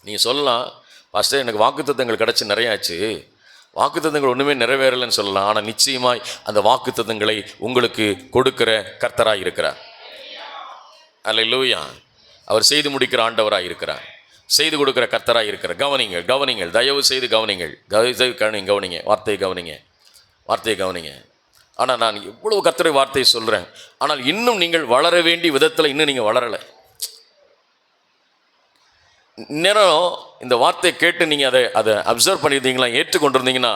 நீங்கள் சொல்லலாம், பாஸ்டர் எனக்கு வாக்குத்தத்தங்கள் கிடச்சி நிறையாச்சு, வாக்குத்தத்தங்கள் ஒன்றுமே நிறைவேறலைன்னு சொல்லலாம். ஆனால் நிச்சயமாய் அந்த வாக்குத்தத்தங்களை உங்களுக்கு கொடுக்கிற கர்த்தராக இருக்கிறார். அல்லேலூயா. அவர் செய்து முடிக்கிற ஆண்டவராக இருக்கிறார், செய்து கொடுக்கிற கர்த்தராக இருக்கிறார். கவனிங்கள், தயவு செய்து கவனிங்க, வார்த்தையை கவனிங்க. ஆனால் நான் எவ்வளவு கர்த்தரை வார்த்தையை சொல்கிறேன், ஆனால் இன்னும் நீங்கள் வளர வேண்டிய விதத்தில் இன்னும் நீங்கள் வளரலை. நேரம் இந்த வார்த்தையை கேட்டு நீங்கள் அதை அப்சர்வ் பண்ணியிருந்தீங்களா, ஏற்றுக்கொண்டு இருந்தீங்கன்னா,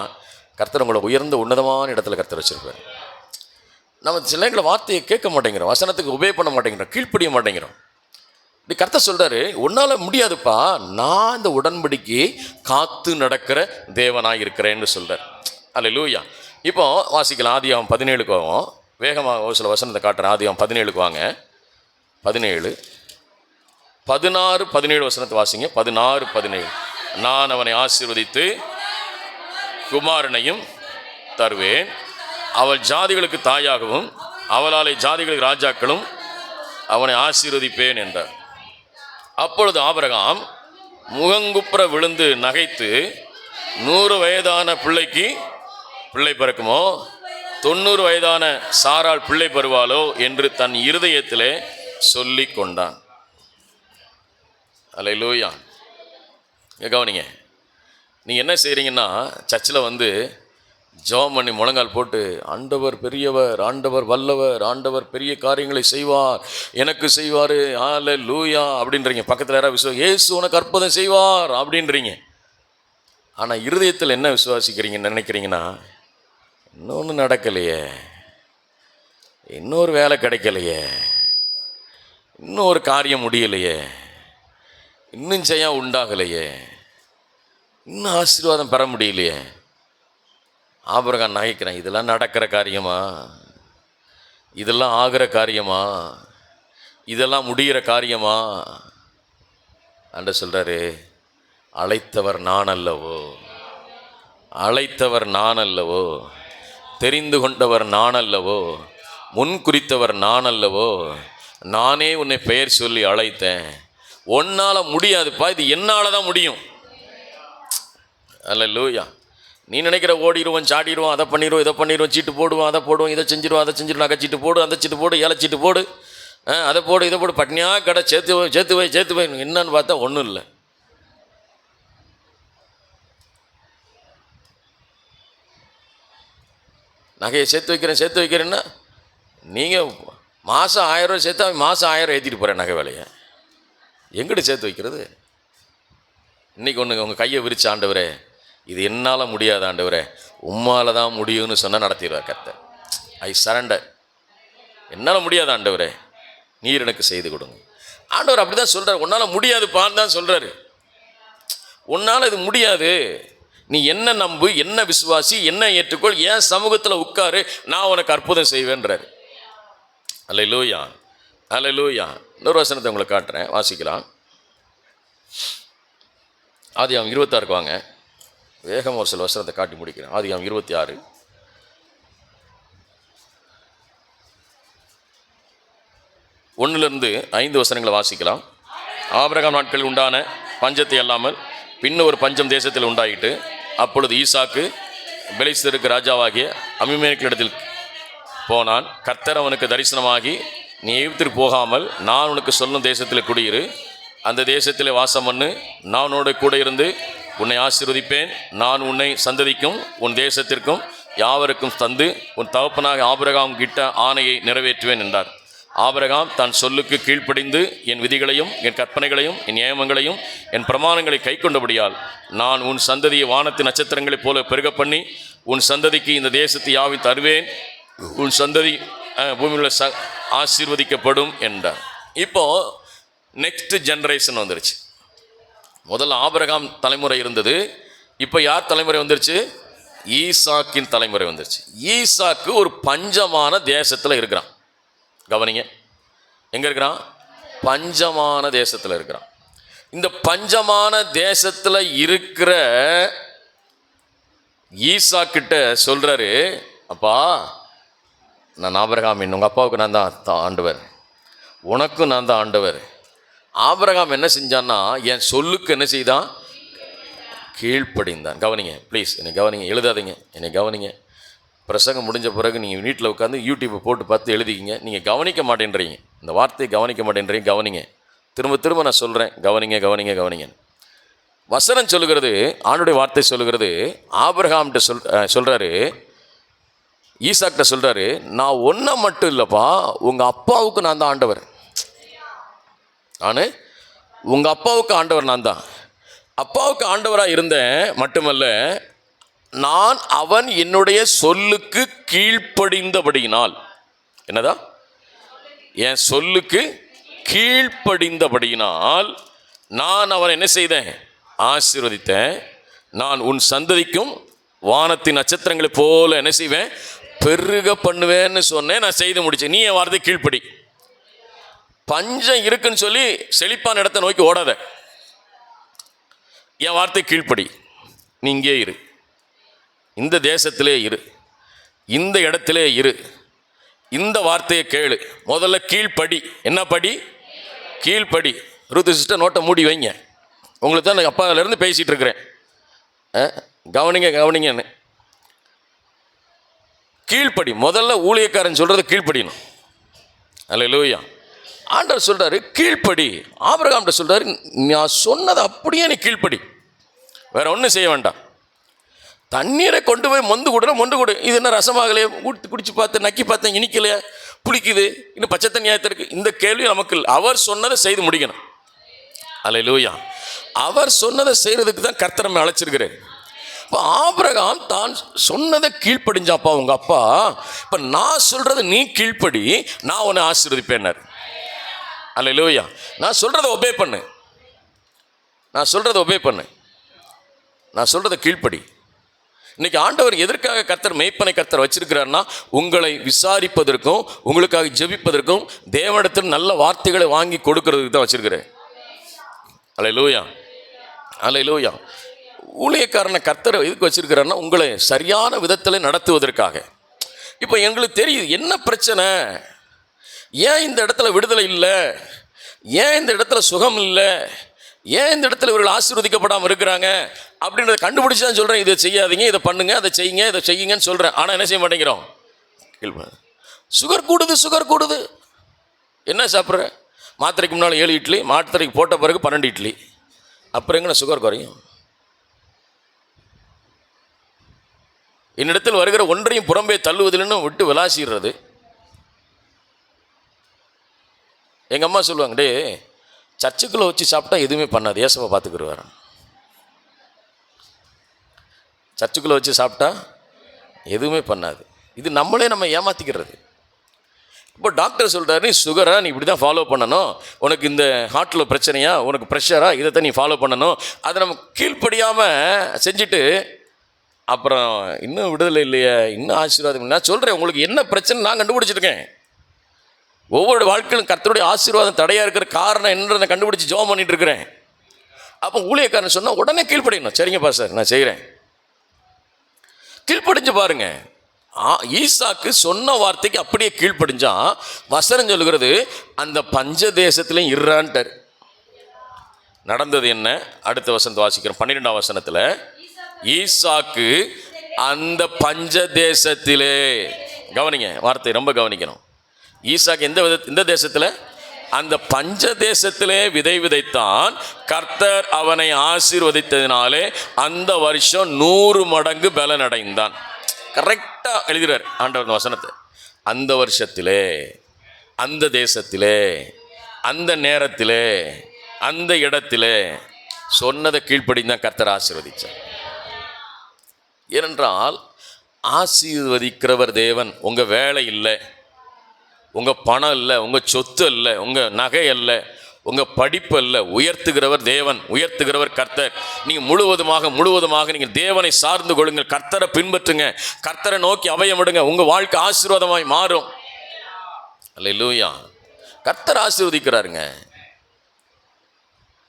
கர்த்தர் உங்களை உயர்ந்த உன்னதமான இடத்துல கர்த்தர் வச்சிருப்பார். நம்ம சில வார்த்தையை கேட்க மாட்டேங்கிறோம், வசனத்துக்கு உபயோக பண்ண மாட்டேங்கிறோம், கீழ்ப்படிய மாட்டேங்கிறோம். இப்படி கர்த்தர் சொல்கிறாரு, உன்னால் முடியாதுப்பா, நான் இந்த உடன்படிக்கையை காத்து நடக்கிற தேவனாக இருக்கிறேன்னு சொல்கிறார். அல்லேலூயா. இப்போ வாசிக்கலாம், ஆதியாகமம் 17க்கு வாங்க, வேகமாக ஒரு சில வசனத்தை காட்டுறேன். ஆதியாகமம் 17க்கு வாங்க, 17, 16, 17 வசனத்தை வாசிங்க. 16, 17. நான் அவனை ஆசீர்வதித்து குமாரனையும் தருவேன், அவள் ஜாதிகளுக்கு தாயாகவும் அவளாலே ஜாதிகளுக்கு ராஜாக்களும் அவனை ஆசீர்வதிப்பேன் என்றார். அப்பொழுது ஆபிரகாம் முகங்குப்புற விழுந்து நகைத்து, 100 வயதான பிள்ளைக்கு பிள்ளை பிறக்குமோ, 90 வயதான சாராள் பிள்ளை பெறுவாளோ என்று தன் இருதயத்திலே சொல்லி கொண்டான். அல்லேலூயா. கவனிங்க, நீங்கள் என்ன செய்கிறீங்கன்னா, சர்ச்சில் வந்து ஜெபம் பண்ணி முழங்கால் போட்டு, ஆண்டவர் பெரியவர், ஆண்டவர் வல்லவர், ஆண்டவர் பெரிய காரியங்களை செய்வார், எனக்கு செய்வார், அல்லேலூயா அப்படின்றீங்க. பக்கத்தில் யாராவது இயேசு உனக்கு அற்புதம் செய்வார் அப்படின்றீங்க. ஆனால் இருதயத்தில் என்ன விசுவாசிக்கிறீங்கன்னு நினைக்கிறீங்கன்னா, இன்னொன்று நடக்கலையே, இன்னொரு வேலை கிடைக்கலையே, இன்னொரு காரியம் முடியலையே, இன்னும் செய்ய உண்டாகலையே, இன்னும் ஆசீர்வாதம் பெற முடியலையே. ஆபிரகாம் நகைக்கிறேன், இதெல்லாம் நடக்கிற காரியமா, இதெல்லாம் ஆகிற காரியமா, இதெல்லாம் முடிகிற காரியமா? ஆண்டவர் சொல்கிறாரு, அழைத்தவர் நான் அல்லவோ, தெரிந்து கொண்டவர் நான் அல்லவோ, முன் குறித்தவர் நான் அல்லவோ, நானே உன்னை பெயர் சொல்லி அழைத்தேன். உன்னால் முடியாதுப்பா, இது என்னால் தான் முடியும். அல்லேலூயா. நீ நினைக்கிற ஓடிடுவோம், சாடிடுவோம், அதை பண்ணிடுவோம், இதை பண்ணிடுவோம், சீட்டு போடுவோம், அதை போடுவோம், இதை செஞ்சிடுவோம், அதை செஞ்சிடுவோம், நகைச்சீட்டு போடு, அந்த சீட்டு போடு, ஏலச்சீட்டு போடு, அதை போடு இதை போடு பட்னியாக கடை சேர்த்து வை என்னன்னு பார்த்தா ஒன்றும் இல்லை. நகையை சேர்த்து வைக்கிறேன்னா நீங்கள் மாதம் 1000 ரூபா சேர்த்து அவன் மாதம் 1000 ஏற்றிட்டு போகிறேன் நகை வேலையை எங்கிட்ட சேர்த்து வைக்கிறது? இன்றைக்கி ஒன்று உங்கள் கையை விரிச்சு, ஆண்டவரே இது என்னால் முடியாது ஆண்டவரே, உம்மால் தான் முடியும்னு சொன்னால் நடத்திடுவார் கர்த்தர். ஐ சரண்டர். என்னால் முடியாது ஆண்டவரே, நீர் எனக்கு செய்து கொடுங்க. ஆண்டவர் அப்படி தான் சொல்கிறார். உன்னால் முடியாதுப்பான்னு தான் சொல்கிறாரு. உன்னால் இது முடியாது, நீ என்ன நம்பு, என்ன விசுவாசி, என்ன ஏற்றுக்கொள், என் சமூகத்தில் உட்காரு, நான் உனக்கு அற்புதம் செய்வேன்றார். அல்லேலூயா, அல்லேலூயா. இன்னொரு வசனத்தை உங்களை காட்டுறேன், வாசிக்கலாம். ஆதியாகமம் 26 வாங்க. வேகம் ஒரு சில வசனத்தை காட்டி முடிக்கிறேன். ஆதியாகமம் 26 1 5 வசனங்களை வாசிக்கலாம். ஆபிரகாம் நாட்களில் உண்டான பஞ்சத்தை அல்லாமல் பின்ன ஒரு பஞ்சம் தேசத்தில் உண்டாயிட்டு, அப்பொழுது ஈசாக்கு பெலிஸ்தருக்கு ராஜாவாகிய அபிமெலேக்கினிடத்தில் போனான். கர்த்தர் அவனுக்கு தரிசனமாகி, நீ எகிப்திற்கு போகாமல் நான் உனக்கு சொல்லும் தேசத்தில் குடியிரு, அந்த தேசத்தில் வாசம் பண்ணு, நான் உன்னோட கூட இருந்து உன்னை ஆசீர்வதிப்பேன், நான் உன்னை சந்ததிக்கும் உன் தேசத்திற்கும் யாவருக்கும் தந்து உன் தகப்பனாக ஆபிரகாம் கிட்ட ஆணையை நிறைவேற்றுவேன் என்றார். ஆபிரகாம் தன் சொல்லுக்கு கீழ்ப்படிந்து என் விதிகளையும் என் கற்பனைகளையும் என் நியமங்களையும் என் பிரமாணங்களை கை கொண்டபடியால் நான் உன் சந்ததியை வானத்தின் நட்சத்திரங்களைப் போல பெருக பண்ணி உன் சந்ததிக்கு இந்த தேசத்தை யாவி தருவேன், உன் சந்ததி பூமியில் ஆசீர்வதிக்கப்படும் என்றார். இப்போது நெக்ஸ்ட் ஜென்ரேஷன் வந்துருச்சு. முதல்ல ஆபிரகாம் தலைமுறை இருந்தது, இப்போ யார் தலைமுறை வந்துருச்சு? ஈசாக்கின் தலைமுறை வந்துருச்சு. ஈசாக்கு ஒரு பஞ்சமான தேசத்தில் இருக்கிறான். கவனிங்க, எங்கே இருக்கிறான்? பஞ்சமான தேசத்தில் இருக்கிறான். இந்த பஞ்சமான தேசத்தில் இருக்கிற ஈசாக்கிட்ட சொல்கிறாரு, அப்பா நான் ஆபிரகாமின் உங்கள் அப்பாவுக்கு நான் தான் ஆண்டவர், உனக்கும் நான் தான் ஆண்டவர். ஆபிரகாம் என்ன செஞ்சான்னா என் சொல்லுக்கு என்ன செய்தான்? கீழ்ப்படிந்தான். கவனிங்க ப்ளீஸ், என்னை கவனிங்க, எழுதாதீங்க, என்னை கவனிங்க. பிரசங்கம் முடிஞ்ச பிறகு நீங்கள் வீட்டில் உட்காந்து யூடியூப்பை போட்டு பார்த்து எழுதிக்கிங்க. நீங்கள் கவனிக்க மாட்டேன்றீங்க, இந்த வார்த்தையை கவனிக்க மாட்டேன்றீங்க. கவனிங்க, திரும்ப திரும்ப நான் சொல்கிறேன், கவனிங்க கவனிங்க கவனிங்க. வசனம் சொல்லுகிறது, ஆண்டுடைய வார்த்தை சொல்லுகிறது, ஆபிரகாம்கிட்ட சொல்கிறாரு, ஈசாக்கிட்ட சொல்கிறாரு, நான் ஒன்றை மட்டும் இல்லைப்பா, உங்கள் அப்பாவுக்கு நான் தான் ஆண்டவர். நான் உங்கள் அப்பாவுக்கு ஆண்டவர் நான் தான். அப்பாவுக்கு ஆண்டவராக இருந்தேன் மட்டுமல்ல, நான் அவன் என்னுடைய சொல்லுக்கு கீழ்ப்படிந்தபடியினால், என்னதான்? என் சொல்லுக்கு கீழ்ப்படிந்தபடியினால் நான் அவன் என்ன செய்தேன்? ஆசீர்வதித்தேன். நான் உன் சந்ததிக்கும் வானத்தின் நட்சத்திரங்களை போல என்ன செய்வேன்? பெருக பண்ணுவேன்னு சொன்னேன். நான் செய்து முடிச்சேன். நீ என் வார்த்தை கீழ்ப்படி. பஞ்சம் இருக்குன்னு சொல்லி செழிப்பான இடத்தை நோக்கி ஓடாத, என் வார்த்தை கீழ்ப்படி. நீ இங்கே இரு, இந்த தேசத்திலே இரு, இந்த இடத்திலே இரு, இந்த வார்த்தையை கேளு. முதல்ல கீழ்ப்படி. என்ன படி? கீழ்ப்படி. ரூத் சிஸ்டர் நோட்டை மூடி வைங்க, உங்களுக்கு தான் நான் அப்பாவிலேருந்து பேசிகிட்டு இருக்கிறேன். கவனிங்க கவனிங்கன்னு. கீழ்ப்படி. முதல்ல ஊழியக்காரன் சொல்கிறத கீழ்ப்படியணும். அல்லேலூயா. ஆண்டவர் சொல்கிறாரு கீழ்ப்படி. ஆபிரகாம்கிட்ட சொல்கிறாரு, நான் சொன்னதை அப்படியே நீ கீழ்ப்படி, வேற ஒன்றும் செய்ய வேண்டாம். தண்ணீரை கொண்டு போய் மொந்து கொடு. இது என்ன ரசமாகலையே? குடிச்சு பார்த்து நக்கி பார்த்தேன், இனிக்கலையா, புளிக்குது, இன்னும் பச்சை தண்ணியாக இருக்குது. இந்த கேள்வி நமக்கு இல்லை. அவர் சொன்னதை செய்து முடிக்கணும். அல்லேலூயா. அவர் சொன்னதை செய்கிறதுக்கு தான் கர்த்தர் நம்மை அழைச்சிருக்கிறேன். இப்போ ஆபிரகாம் தான் சொன்னதை கீழ்ப்படிஞ்சாப்பா உங்கள் அப்பா, இப்போ நான் சொல்கிறத நீ கீழ்ப்படி, நான் உன்னை ஆசீர்வதிப்பேன்னார். அல்லேலூயா. நான் சொல்கிறத ஒபே பண்ணு, நான் சொல்கிறத கீழ்ப்படி. இன்னைக்கு ஆண்டவர் எதற்காக கர்த்தர் மெய்ப்பனை கர்த்தர் வச்சிருக்கிறார்னா, உங்களை விசாரிப்பதற்கும் உங்களுக்காக ஜெபிப்பதற்கும் தேவனிடத்தில் நல்ல வார்த்தைகளை வாங்கி கொடுக்கறதுக்கு தான் வச்சிருக்கிறேன். அல்லேலூயா, அல்லேலூயா. ஊழியக்காரனை கர்த்தர் எதுக்கு வச்சிருக்கிறார்னா, உங்களை சரியான விதத்தில் நடத்துவதற்காக. இப்போ எங்களுக்கு தெரியுது என்ன பிரச்சனை, ஏன் இந்த இடத்துல விடுதலை இல்லை, ஏன் இந்த இடத்துல சுகம் இல்லை, ஏன் இந்த இடத்துல இவர்கள் ஆசீர்வதிக்கப்படாமல் இருக்கிறாங்க அப்படின்றத கண்டுபிடிச்சி தான் சொல்கிறேன். இதை செய்யாதீங்க, இதை பண்ணுங்க, அதை செய்யுங்க, இதை செய்யுங்கன்னு சொல்கிறேன். ஆனால் என்ன செய்ய மாட்டேங்கிறோம்? சுகர் கூடுது. என்ன சாப்பிட்ற? மாத்திரைக்கு முன்னால் 7 இட்லி, மாத்திரைக்கு போட்ட பிறகு 12 இட்லி. அப்புறம் எங்கே சுகர் குறையும்? என்னிடத்தில் வருகிற ஒன்றையும் புறம்பே தள்ளுவதில்னு விட்டு விளாசிடுறது. எங்கள் அம்மா சொல்லுவாங்க, டே சர்ச்சுக்குள்ளே வச்சு சாப்பிட்டா எதுவுமே பண்ணாது, ஏசப்பா பார்த்துக்கிடுவார். சர்ச்சுக்குள்ளே வச்சு சாப்பிட்டா எதுவுமே பண்ணாது. இது நம்மளே நம்ம ஏமாற்றிக்கிறது. இப்போ டாக்டர் சொல்கிறாரு, நீ சுகரா, நீ இப்படி தான் ஃபாலோ பண்ணணும், உனக்கு இந்த ஹார்ட்டில் பிரச்சனையா, உனக்கு ப்ரெஷரா, இதை தான் நீ ஃபாலோ பண்ணணும். அதை நம்ம கீழ்ப்படியாமல் செஞ்சுட்டு அப்புறம் இன்னும் விடுதலை இல்லையா, இன்னும் ஆசீர்வாதம். நான் சொல்கிறேன், உங்களுக்கு என்ன பிரச்சனை நான் கண்டுபிடிச்சிருக்கேன். ஒவ்வொரு வாழ்க்கையிலும் கர்த்தருடைய ஆசீர்வாதம் தடையாக இருக்கிற காரணம் என்னன்றதை கண்டுபிடிச்சி ஜெபம் பண்ணிட்டு இருக்கிறேன். அப்போ ஊழியக்காரன் சொன்னால் உடனே கீழ்ப்படியணும். சரிங்கப்பா சார், நான் செய்கிறேன். கீழ்ப்படிஞ்சு பாருங்க. ஈசாக்கு சொன்ன வார்த்தைக்கு அப்படியே கீழ்ப்படிஞ்சா வசனம் சொல்லுகிறது, அந்த பஞ்ச தேசத்திலையும் இருறான்ட்டார். நடந்தது என்ன? அடுத்த வசனத்தை வாசிக்கிறோம். 12ஆம் வசனத்தில், ஈசாக்கு அந்த பஞ்ச தேசத்திலே, கவனிங்க வார்த்தை, ரொம்ப கவனிக்கணும். ஈசாக்கு எந்த தேசத்தில்? அந்த பஞ்ச தேசத்திலே விதை விதைத்தான். கர்த்தர் அவனை ஆசீர்வதித்ததினாலே அந்த வருஷம் 100 மடங்கு பலன் அடைந்தான். கரெக்டாக எழுதுகிறார் ஆண்டவர் வசனத்தை. அந்த வருஷத்திலே, அந்த தேசத்திலே, அந்த நேரத்திலே, அந்த இடத்திலே சொன்னதை கீழ்ப்படிந்தான் கர்த்தர் ஆசீர்வதிச்சார். ஏனென்றால் ஆசீர்வதிக்கிறவர் தேவன். உங்கள் வேலை இல்லை, உங்கள் பணம் இல்லை, உங்கள் சொத்து இல்லை, உங்கள் நகை அல்ல, உங்கள் படிப்பு அல்ல. உயர்த்துகிறவர் தேவன், உயர்த்துகிறவர் கர்த்தர். நீங்கள் முழுவதுமாக நீங்கள் தேவனை சார்ந்து கொள்ளுங்கள். கர்த்தரை பின்பற்றுங்க, கர்த்தரை நோக்கி அபயமிடுங்க. உங்கள் வாழ்க்கை ஆசீர்வாதமாய் மாறும். அல்லேலூயா. கர்த்தர் ஆசீர்வதிக்கிறாருங்க.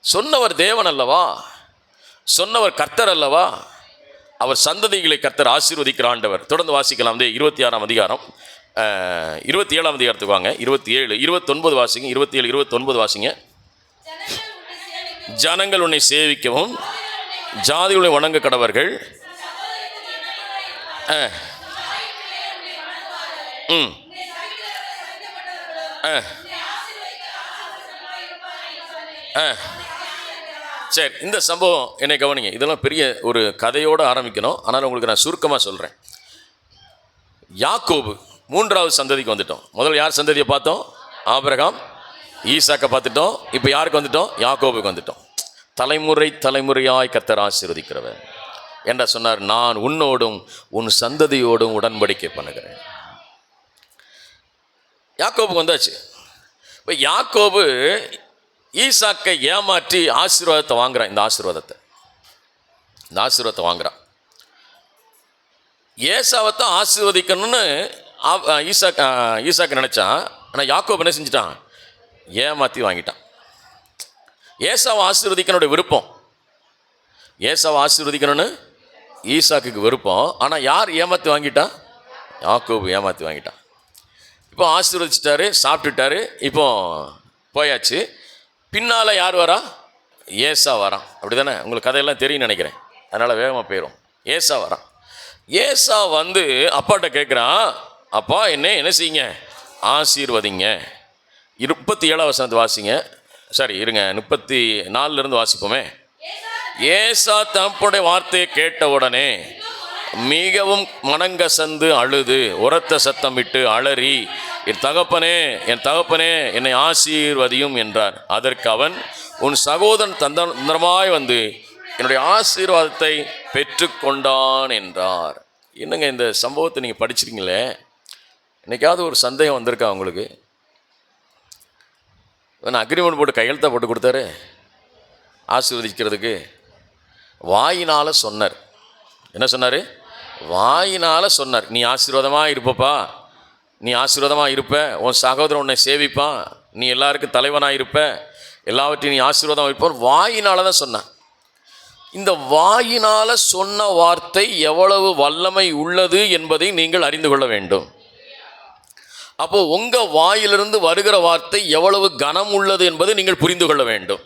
சொன்னவர் தேவன் அல்லவா, சொன்னவர் கர்த்தர் அல்லவா, அவர் சந்ததிகளை கர்த்தர் ஆசீர்வதிக்கிற ஆண்டவர். தொடர்ந்து வாசிக்கலாம். 26ஆம் அதிகாரம் 27ஆம் அதிகாரத்துக்கு வாங்க. 27, 29 வாசிங்க. 27, 29 வாசிங்க. ஜனங்கள் உன்னை சேவிக்கவும் ஜாதிகளை வணங்க கடவர்கள். சரி, இந்த சம்பவம் என்னை கவனிங்க. இதெல்லாம் பெரிய ஒரு கதையோடு ஆரம்பிக்கணும். ஆனால் உங்களுக்கு நான் சுருக்கமாக சொல்கிறேன். யாக்கோபு 3வது சந்ததிக்கு வந்துட்டோம். முதல்ல யார் சந்ததியை பார்த்தோம்? ஆபிரகாம், ஈசாக்கை பார்த்துட்டோம். இப்போ யாருக்கு வந்துட்டோம்? யாக்கோபுக்கு வந்துட்டோம். தலைமுறையாய் கர்த்தர் ஆசீர்வதிக்கிறவர் என்ன சொன்னார்? நான் உன்னோடும் உன் சந்ததியோடும் உடன்படிக்கை பண்ணுகிறேன். யாக்கோபுக்கு வந்தாச்சு. இப்போ யாக்கோபு ஈசாக்கை ஏமாற்றி ஆசீர்வாதத்தை வாங்குறான். இந்த ஆசீர்வாதத்தை வாங்குறான். ஏசாவைத்தான் ஆசீர்வதிக்கணும்னு ஈசாக்கு நினச்சான். ஆனால் யாக்கோபு என்ன செஞ்சிட்டான்? ஏமாற்றி வாங்கிட்டான். ஏசாவை ஆசீர்வதிக்கனுடைய விருப்பம், ஏசாவை ஆசீர்வதிக்கணும்னு ஈசாக்குக்கு விருப்பம். ஆனால் யார் ஏமாற்றி வாங்கிட்டான்? யாக்கோபு ஏமாற்றி வாங்கிட்டான். இப்போ ஆசீர்வதிச்சிட்டாரு, சாப்பிட்டுட்டாரு, இப்போ போயாச்சு. பின்னால் யார் வரா? ஏசா வரான். அப்படி தானே? உங்களுக்கு கதையெல்லாம் தெரியும் நினைக்கிறேன், அதனால் வேகமாக போயிடும். ஏசா வரான். ஏசா வந்து அப்பாட்ட கேட்குறான், அப்பா என்ன செய்யுங்க? ஆசீர்வதிங்க. 37ஆம் வசனத்தை வாசிங்க. சரி இருங்க, 34 வாசிப்போமே. ஏசா தம்முடைய வார்த்தையை கேட்ட உடனே மிகவும் மனங்கசந்து அழுது உரத்த சத்தமிட்டு அலறி, என் தகப்பனே என்னை ஆசீர்வதியும் என்றார். அதற்கு அவன், உன் சகோதரன் தந்திரமாய் வந்து என்னுடைய ஆசீர்வாதத்தை பெற்றுக்கொண்டான் என்றார். என்னங்க இந்த சம்பவத்தை நீங்கள் படிச்சிருக்கீங்களே, என்னைக்காவது ஒரு சந்தேகம் வந்திருக்கா உங்களுக்கு? அக்ரிமெண்ட் போட்டு கையெழுத்தாக போட்டு கொடுத்தாரு ஆசீர்வதிக்கிறதுக்கு. வாயினால் சொன்னார். என்ன சொன்னார்? வாயினால் சொன்னார், நீ ஆசீர்வாதமாக இருப்பப்பா, நீ ஆசீர்வாதமாக இருப்ப, உன் சகோதரன் உன்னை சேவிப்பான், நீ எல்லாருக்கும் தலைவனாக இருப்ப, எல்லாவற்றையும் நீ ஆசீர்வாதமாக இருப்பான். வாயினால் தான் சொன்னான். இந்த வாயினால் சொன்ன வார்த்தை எவ்வளவு வல்லமை உள்ளது என்பதை நீங்கள் அறிந்து கொள்ள வேண்டும். அப்போது உங்கள் வாயிலிருந்து வருகிற வார்த்தை எவ்வளவு கனம் உள்ளது என்பதை நீங்கள் புரிந்து கொள்ள வேண்டும்.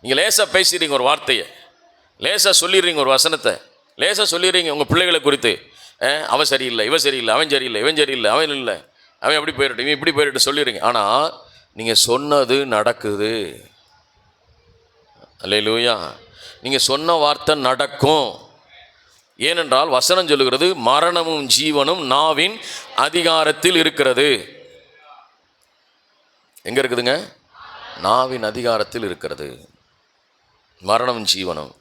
நீங்கள் லேசாக பேசுகிறீங்க ஒரு வார்த்தையை, லேசாக சொல்லிடுறீங்க ஒரு வசனத்தை, லேசாக சொல்லிடுறீங்க உங்கள் பிள்ளைகளை குறித்து, அவன் சரியில்லை, இவன் சரியில்லை, அவன் சரியில்லை, இவன் சரியில்லை, அவன் இல்லை. அவன் அப்படி போயிடட்டும், இவன் இப்படி போயிட்டு சொல்லிடுங்க. ஆனால் நீங்கள் சொன்னது நடக்குது. அல்லேலூயா. நீங்கள் சொன்ன வார்த்தை நடக்கும். ஏனென்றால் வசனம் சொல்லுகிறது, மரணமும் ஜீவனும் நாவின் அதிகாரத்தில் இருக்கிறது. எங்கே இருக்குதுங்க? நாவின் அதிகாரத்தில் இருக்கிறது. மரணமும் ஜீவனும்.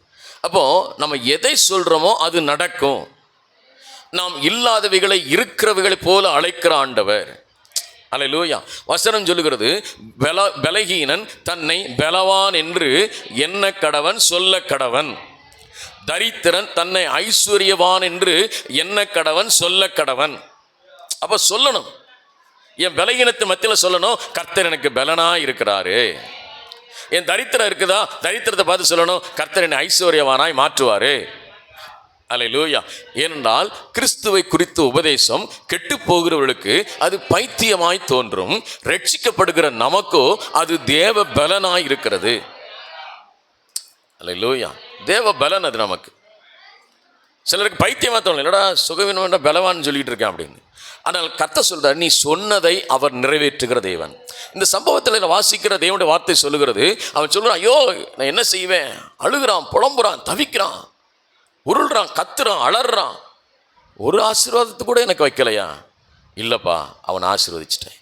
அப்போ நம்ம எதை சொல்கிறோமோ அது நடக்கும். நாம் இல்லாதவைகளை இருக்கிறவைகளை போல அழைக்கிற ஆண்டவர். அல்லேலூயா. வசனம் சொல்லுகிறது, பலகீனன் தன்னை பலவான் என்று எண்ண கடவன், சொல்ல கடவன். தரித்திரன் தன்னை ஐஸ்வர்யவான் என்று எண்ண கடவன், சொல்ல கடவன். அப்ப சொல்லணும், என் பலகீனத்தை மத்தியில் சொல்லணும், கர்த்தர் எனக்கு பலனா இருக்கிறாரு. என் தரித்திரம் இருக்குதா, தரித்திரத்தை பார்த்து சொல்லணும், கர்த்தர் என்னை ஐஸ்வர்யவானாய் மாற்றுவாரு. அல்லேலூயா. ஏனென்றால் கிறிஸ்துவை குறித்த உபதேசம் கெட்டு போகிறவர்களுக்கு அது பைத்தியமாய் தோன்றும், ரட்சிக்கப்படுகிற நமக்கோ அது தேவ பலனாய் இருக்கிறது. அல்லேலூயா. தேவ பலன் அது நமக்கு. சிலருக்கு பைத்தியமாக தோணும், இல்லடா சுகவீனம் பலவான்னு சொல்லிட்டு இருக்கேன் அப்படின்னு. ஆனால் கர்த்தர் சொல்றார், நீ சொன்னதை அவர் நிறைவேற்றுகிற தேவன். இந்த சம்பவத்தில் வாசிக்கிற தேவனுடைய வார்த்தை சொல்லுகிறது, அவன் சொல்கிறான், ஐயோ நான் என்ன செய்வேன், அழுகிறான், புலம்புறான், தவிக்கிறான், உருள்றான், கத்துறான், அலறான். ஒரு ஆசீர்வாதத்தை கூட எனக்கு வைக்கலையா? இல்லைப்பா, அவனை ஆசீர்வதிச்சிட்டேன்,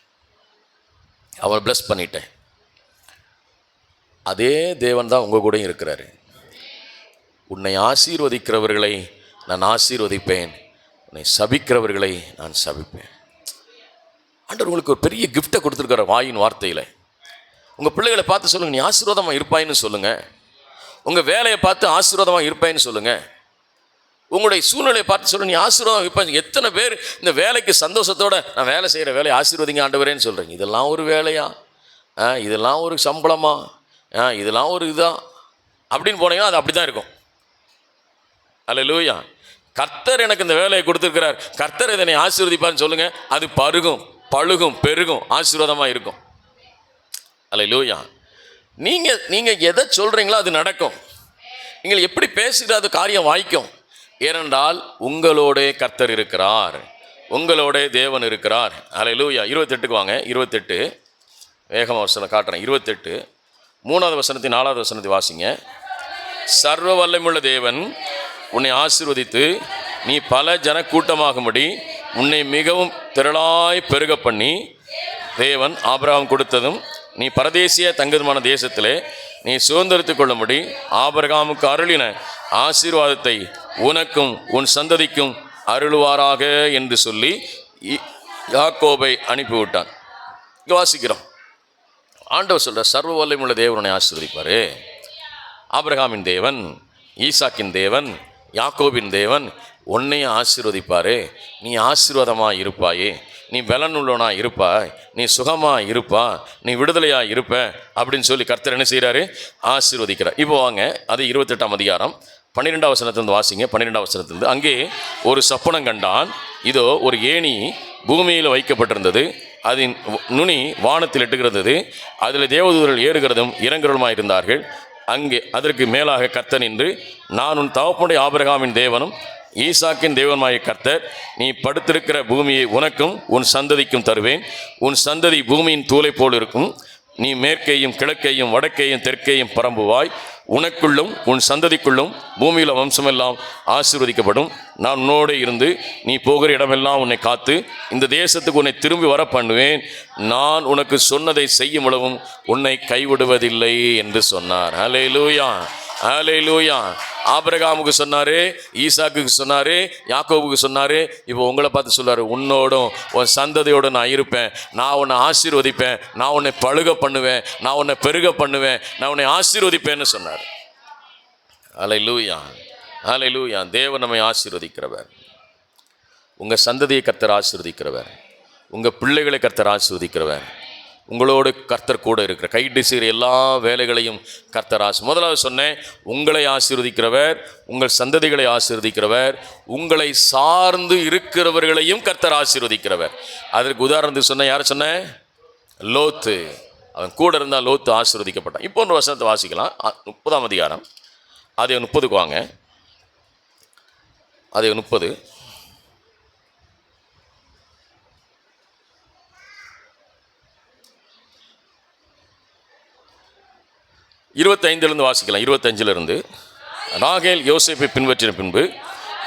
அவனை பிளஸ் பண்ணிட்டேன். அதே தேவன் தான் உங்கள் கூட இருக்கிறாரு. உன்னை ஆசீர்வதிக்கிறவர்களை நான் ஆசீர்வதிப்பேன், உன்னை சபிக்கிறவர்களை நான் சபிப்பேன். ஆண்டவர் உங்களுக்கு ஒரு பெரிய கிஃப்டை கொடுத்துருக்காரு வாயின் வார்த்தையில். உங்கள் பிள்ளைகளை பார்த்து சொல்லுங்கள், நீ ஆசீர்வாதமாக இருப்பாயின்னு சொல்லுங்கள். உங்கள் வேலையை பார்த்து ஆசீர்வாதமாக இருப்பாயின்னு சொல்லுங்கள். உங்களுடைய சூழ்நிலையை பார்த்து சொல்லுங்கள், நீ ஆசீர்வாதம் இருப்பாங்க. எத்தனை பேர் இந்த வேலைக்கு சந்தோஷத்தோடு நான் வேலை செய்கிற வேலையை ஆசீர்வதிங்க ஆண்டவரேன்னு சொல்கிறீங்க. இதெல்லாம் ஒரு வேலையா? இதெல்லாம் ஒரு சம்பளமா? இதெல்லாம் ஒரு இதா அப்படின்னு போனீங்கன்னா அது அப்படி தான் இருக்கும். அல்லேலூயா. கர்த்தர் எனக்கு இந்த வேலையை கொடுத்துருக்கிறார், கர்த்தர் இதனை ஆசீர்வதிப்பான்னு சொல்லுங்கள். அது பருகும், பழுகும், பெருகும், ஆசீர்வாதமாக இருக்கும். அல்லேலூயா. நீங்கள் எதை சொல்கிறீங்களோ அது நடக்கும். நீங்கள் எப்படி பேசுகிற அது காரியம் வாய்க்கும். ஏனென்றால் உங்களோட கர்த்தர் இருக்கிறார், உங்களோட தேவன் இருக்கிறார். அல்லேலூயா. 28க்கு வாங்க. 28 வேகமாக வசனம் காட்டுறேன். 28 3வது வசனத்தின் 4வது வசனத்தை வாசிங்க. சர்வ வல்லமையுள்ள தேவன் உன்னை ஆசீர்வதித்து நீ பல ஜன கூட்டமாகும்படி உன்னை மிகவும் திரளாய் பெருக பண்ணி, தேவன் ஆபிரகாம் கொடுத்ததும் நீ பரதேசிய தங்குதமான தேசத்திலே நீ சுதந்திரித்துக் கொள்ளும்படி ஆபிரகாமுக்கு அருளின ஆசீர்வாதத்தை உனக்கும் உன் சந்ததிக்கும் அருளுவாராக என்று சொல்லி யாக்கோபை அனுப்பிவிட்டான். இங்கே வாசிக்கிறோம், ஆண்டவர் சொல்ற, சர்வ வல்லமையுள்ள தேவனை ஆசீர்வதிப்பாரு. ஆபிரகாமின் தேவன், ஈசாக்கின் தேவன், யாக்கோபின் தேவன் உன்னையும் ஆசீர்வதிப்பாரு. நீ ஆசீர்வாதமாக இருப்பாயே, நீ பலனுள்ளவனா இருப்பாய், நீ சுகமாக இருப்பா, நீ விடுதலையாக இருப்ப அப்படின்னு சொல்லி கர்த்தர் என்ன செய்கிறாரு? ஆசீர்வதிக்கிறார். இப்போ வாங்க, அது 28ஆம் அதிகாரம் 12வது வசனத்திலிருந்து வாசிங்க. 12வது வசனத்திலிருந்து, அங்கே ஒரு சொப்பனம் கண்டான். இதோ ஒரு ஏணி பூமியில் வைக்கப்பட்டிருந்தது, அதன் நுனி வானத்தில் எட்டுகிறது, அதில் தேவதூதர்கள் ஏறுகிறதும் இறங்குறதுமாக இருந்தார்கள். அங்கே அதற்கு மேலாக கர்த்தர் நின்று, நான் உன் தகப்பனுடைய ஆபிரகாமின் தேவனும் ஈசாக்கின் தேவனுமாகிய கர்த்தர், நீ படுத்திருக்கிற பூமியை உனக்கும் உன் சந்ததிக்கும் தருவேன். உன் சந்ததி பூமியின் தூளை போல் இருக்கும். நீ மேற்கையும் கிழக்கையும் வடக்கையும் தெற்கையும் பரம்புவாய். உனக்குள்ளும் உன் சந்ததிக்குள்ளும் பூமியில் வம்சமெல்லாம் ஆசீர்வதிக்கப்படும். நான் உன்னோடு இருந்து நீ போகிற இடமெல்லாம் உன்னை காத்து இந்த தேசத்துக்கு உன்னை திரும்பி வர பண்ணுவேன். நான் உனக்கு சொன்னதை செய்யும் அளவும் உன்னை கைவிடுவதில்லை என்று சொன்னார். அல்லேலூயா, அல்லேலூயா. ஆபிரகாமுக்கு சொன்னாரு, ஈசாக்குக்கு சொன்னாரு, யாக்கோபுக்கு சொன்னாரு. இப்போ உங்களை பார்த்து சொல்றாரு, உன்னோடும் உன் சந்ததியோடு நான் இருப்பேன், நான் உன்னை ஆசீர்வதிப்பேன், நான் உன்னை பழுக பண்ணுவேன், நான் உன்னை பெருக பண்ணுவேன், நான் உன்னை ஆசீர்வதிப்பேன்னு சொன்னார். அல்லேலூயா, அல்லேலூயா. தேவன் நம்மை ஆசீர்வதிக்கிறவர். உங்கள் சந்ததியை கர்த்தர் ஆசீர்வதிக்கிறவர், உங்கள் பிள்ளைகளை கர்த்தர் ஆசீர்வதிக்கிறவர், உங்களோடு கர்த்தர் கூட இருக்கிற கைட்டு செய்கிற எல்லா வேலைகளையும் கர்த்தர் முதலாவது சொன்னேன், உங்களை ஆசீர்வதிக்கிறவர், உங்கள் சந்ததிகளை ஆசீர்வதிக்கிறவர், உங்களை சார்ந்து இருக்கிறவர்களையும் கர்த்தர் ஆசீர்வதிக்கிறவர். அதற்கு உதாரணத்துக்கு சொன்ன, யாரை சொன்னேன்? லோத்து. அவன் கூட இருந்தால் லோத்து ஆசீர்வதிக்கப்பட்டான். இப்போ ஒரு வசனத்தை வாசிக்கலாம். 30ஆம் அதிகாரம், அதே 30க்கு வாங்க. அதே 30 25 வாசிக்கலாம். 25 ராகேல் யோசேப்பை பின்பற்றின பின்பு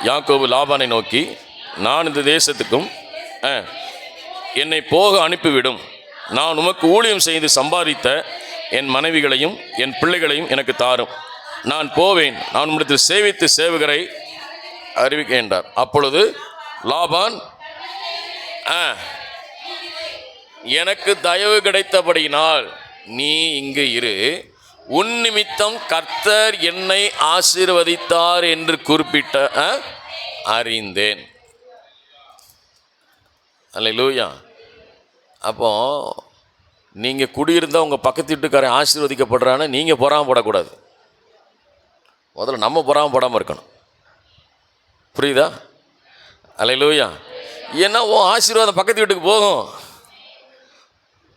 யாக்கோபு லாபானை நோக்கி, நான் இந்த தேசத்துக்கும் என்னை போக அனுப்பிவிடும். நான் உமக்கு ஊழியம் செய்து சம்பாதித்த என் மனைவிகளையும் என் பிள்ளைகளையும் எனக்கு தாரும். நான் போவேன். நான் உம்மிடத்தில் சேவித்து சேவகரை அறிவிக்க என்றார். அப்பொழுது லாபான், எனக்கு தயவு கிடைத்தபடியினால் நீ இங்கு இரு, உன் நிமித்தம் கர்த்தர் என்னை ஆசீர்வதித்தார் என்று குறிப்பிட்ட அறிந்தேன். அல்லேலூயா. அப்போ நீங்கள் குடியிருந்தால் உங்கள் பக்கத்து வீட்டுக்காரன் ஆசீர்வதிக்கப்படுறான்னு நீங்கள் பொறாமப்படக்கூடாது. முதல்ல நம்ம பொறாமப்படாமல் இருக்கணும். புரியுதா? அல்லேலூயா. ஏன்னா உன் ஆசீர்வாதம் பக்கத்து வீட்டுக்கு போகும்,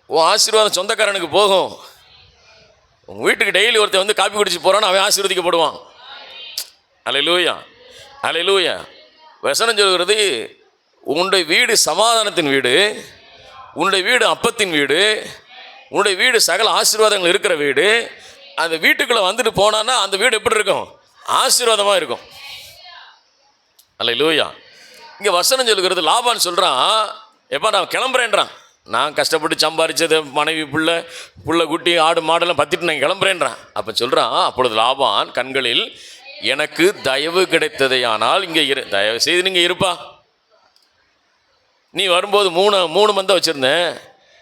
உன் ஆசீர்வாதம் சொந்தக்காரனுக்கு போகும். உங்கள் வீட்டுக்கு டெய்லி ஒருத்தன் வந்து காப்பி குடிச்சு போகிறான்னு அவன் ஆசீர்வதிக்கப்படுவான். அல்லேலூயா, அல்லேலூயா. வசனம் சொல்கிறது, உன்னுடைய வீடு சமாதானத்தின் வீடு, உன்னுடைய வீடு அப்பத்தின் வீடு, உன்னுடைய வீடு சகல ஆசீர்வாதங்கள் இருக்கிற வீடு. அந்த வீட்டுக்குள்ளே வந்துட்டு போனான்னா அந்த வீடு எப்படி இருக்கும்? ஆசீர்வாதமாக இருக்கும். அல்லேலூயா. இங்கே வசனம் சொல்லுகிறது, லாபான் சொல்கிறான், எப்போ நான் கிளம்புறேன்றான். நான் கஷ்டப்பட்டு சம்பாரிச்சது மனைவி புள்ள குட்டி ஆடு மாடெல்லாம் பற்றிட்டு நான் கிளம்புறேன்றான். அப்போ சொல்கிறான், அப்பொழுது லாபான் கண்களில் எனக்கு தயவு கிடைத்ததை ஆனால் இங்கே தயவு செய்து நீங்கள் இருப்பா. நீ வரும்போது மூணு மந்தை வச்சுருந்தேன்,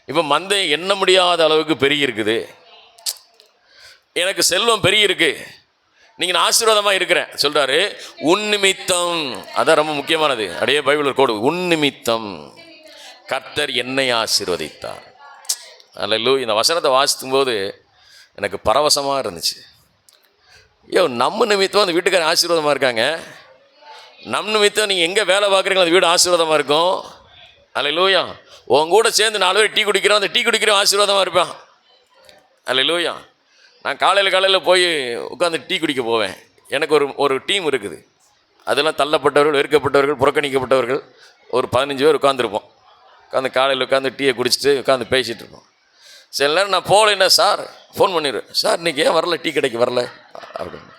இப்போ மந்தை எண்ண முடியாத அளவுக்கு பெருகி இருக்குது. எனக்கு செல்வம் பெருகி இருக்கு, நீங்கள் நான் ஆசீர்வாதமாக இருக்கிறேன் சொல்கிறாரு. உன் நிமித்தம், அதான் ரொம்ப முக்கியமானது. அப்படியே பைபிள் கோடு, உன் நிமித்தம் கர்த்தர் என்னை ஆசீர்வதித்தார். அல்லேலூயா. இந்த வசனத்தை வாசிக்கும் போது எனக்கு பரவசமாக இருந்துச்சு. நம்ம நிமித்தம் அந்த வீட்டுக்காரன் ஆசீர்வாதமாக இருக்காங்க, நம் நிமித்தம் நீங்கள் எங்கே வேலை பார்க்குறீங்களோ அந்த வீடு ஆசீர்வாதமாக இருக்கும். அல்லேலூயா. உன் கூட சேர்ந்து 4 பேர் டீ குடிக்கிறோம், அந்த டீ குடிக்கிறோம் ஆசீர்வாதமாக இருப்பான். அல்லேலூயா. நான் காலையில் போய் உட்காந்து டீ குடிக்க போவேன். எனக்கு ஒரு டீம் இருக்குது. அதெல்லாம் தள்ளப்பட்டவர்கள், வெறுக்கப்பட்டவர்கள், புறக்கணிக்கப்பட்டவர்கள், ஒரு 15 பேர் உட்காந்துருப்போம். உட்காந்து காலையில் உட்காந்து டீயை குடிச்சிட்டு உட்காந்து பேசிகிட்டு இருப்போம். சில நேரம் நான் போகலைன்னா சார் ஃபோன் பண்ணிடுவேன், சார் இன்றைக்கி ஏன் வரல, டீ கடைக்கு வரல அப்படின்னு.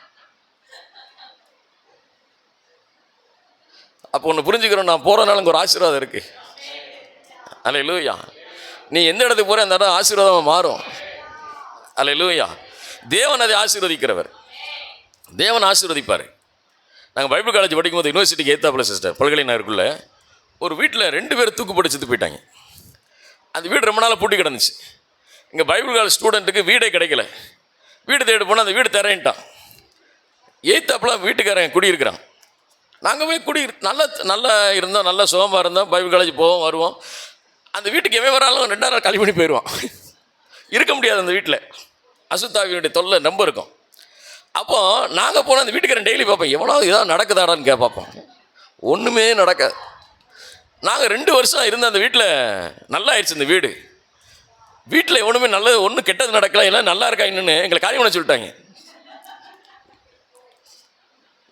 அப்போ ஒன்று புரிஞ்சுக்கிறோம், நான் போகிறதுனால எனக்கு ஒரு ஆசீர்வாதம் இருக்குது. அல்லேலூயா. நீ எந்த இடத்துக்கு போகிற அந்த இடம் ஆசீர்வாதமாக மாறும். அல்லேலூயா. தேவன் அதை ஆசீர்வதிக்கிறவர், தேவன் ஆசீர்வதிப்பார். நாங்கள் பைபிள் காலேஜ் படிக்கும்போது யூனிவர்சிட்டிக்கு ஏத்தாப்புல சிஸ்டர் பல்கலை நகருக்குள்ளே ஒரு வீட்டில் 2 பேர் தூக்குப்பட்டு செத்து போயிட்டாங்க. அந்த வீடு ரொம்ப நாளாக பூட்டி கிடந்துச்சு. இங்கே பைபிள் காலேஜ் ஸ்டூடெண்ட்டுக்கு வீடே கிடைக்கல. வீடு தேடி போனால் அந்த வீடு தரேன்ட்டான். ஏத்தாப்புல வீட்டுக்காரன் குடியிருக்கிறான். நாங்கள் போய் நல்லா இருந்தோம், நல்லா சுகமாக இருந்தோம், பைபிள் காலேஜ் போவோம் வருவோம். அந்த வீட்டுக்கு எவன் வராலும் 2 நாள் கழிவு பண்ணி போயிடுவான். இருக்க முடியாது அந்த வீட்டில், அசுத்தாவியுடைய தொல்லை ரொம்ப இருக்கும். அப்போது நாங்கள் போனால் அந்த வீட்டுக்காரன் டெய்லி பார்ப்போம், எவ்வளோ இதாக நடக்குதாடான்னு பார்ப்போம். ஒன்றுமே நடக்காது. நாங்கள் 2 வருஷம் இருந்த அந்த வீட்டில் நல்லா ஆயிடுச்சு. இந்த வீட்டில் ஒன்றுமே நல்லது, ஒன்றும் கெட்டது நடக்கல, எல்லாம் நல்லா இருக்கா இன்னுன்னு எங்களை காரியம் பண்ண சொல்லிட்டாங்க.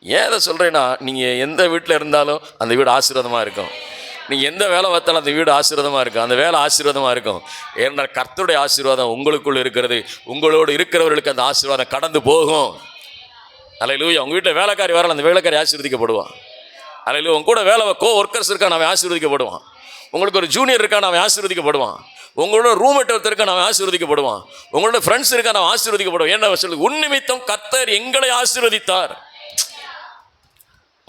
ஏன் அதை சொல்கிறேன்னா, நீங்கள் எந்த வீட்டில் இருந்தாலும் அந்த வீடு ஆசீர்வாதமாக இருக்கும். நீங்கள் எந்த வேலை பார்த்தாலும் அந்த வீடு ஆசீர்வாதமாக இருக்கும், அந்த வேலை ஆசீர்வாதமாக இருக்கும். ஏன்னா கர்த்தருடைய ஆசீர்வாதம் உங்களுக்குள் இருக்கிறது. உங்களோடு இருக்கிறவர்களுக்கு அந்த ஆசீர்வாதம் கடந்து போகும். அல்லேலூயா. உங்கள் வீட்டில் வேலைக்காரி வரல, அந்த வேலைக்காரி ஆசீர்வதிக்கப்படுவான். அல்லேலூயா. உங்க கூட ஒர்க்கர்ஸ் இருக்கான், அவன் ஆசீர்வதிக்கப்படுவான். உங்களுக்கு ஒரு ஜூனியர் இருக்கான், அவன் ஆசீர்வதிக்கப்படுவான். உங்களோட ரூம்மேட் ஒருத்தர் இருக்கான், அவன் ஆசீர்வதிக்கப்படுவான். உங்களோட ஃப்ரெண்ட்ஸ் இருக்கான், அவன் ஆசீர்வதிக்கப்படுவான். என்ன சொல்லு, உன் நிமித்தம் கர்த்தர் எங்களை ஆசீர்வதித்தார்.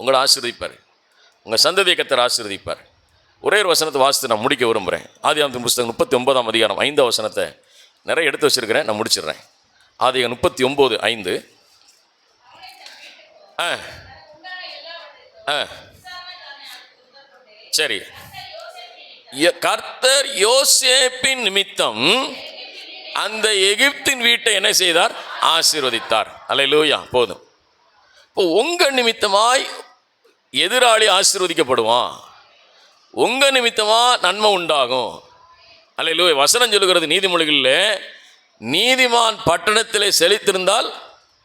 உங்களை ஆசீர்வதிப்பார், உங்கள் சந்ததியை கர்த்தர் ஆசீர்வதிப்பார். ஒரே ஒரு வசனத்தை வாசித்து நான் முடிக்க விரும்புகிறேன். ஆதியாகமத்தின் புஸ்தகம் 39ஆம் அதிகாரம் 5ஆம் வசனத்தை நிறைய எடுத்து வச்சுருக்கிறேன், நான் முடிச்சிடுறேன். ஆதியாகமம் 39:5. சரி. கர்த்தர் யோசேப்பின் நிமித்தம் அந்த எகிப்தின் வீட்டை என்ன செய்தார்? ஆசீர்வதித்தார். அல்லேலூயா. போதும். இப்போ உங்கள் நிமித்தமாய் எதிராளி ஆசீர்வதிக்கப்படுவான், உங்கள் நிமித்தமாக நன்மை உண்டாகும். அல்லேலூயா. வசனம் சொல்லுகிறது நீதிமொழிகளில், நீதிமான் பட்டணத்தில் செழித்திருந்தால்,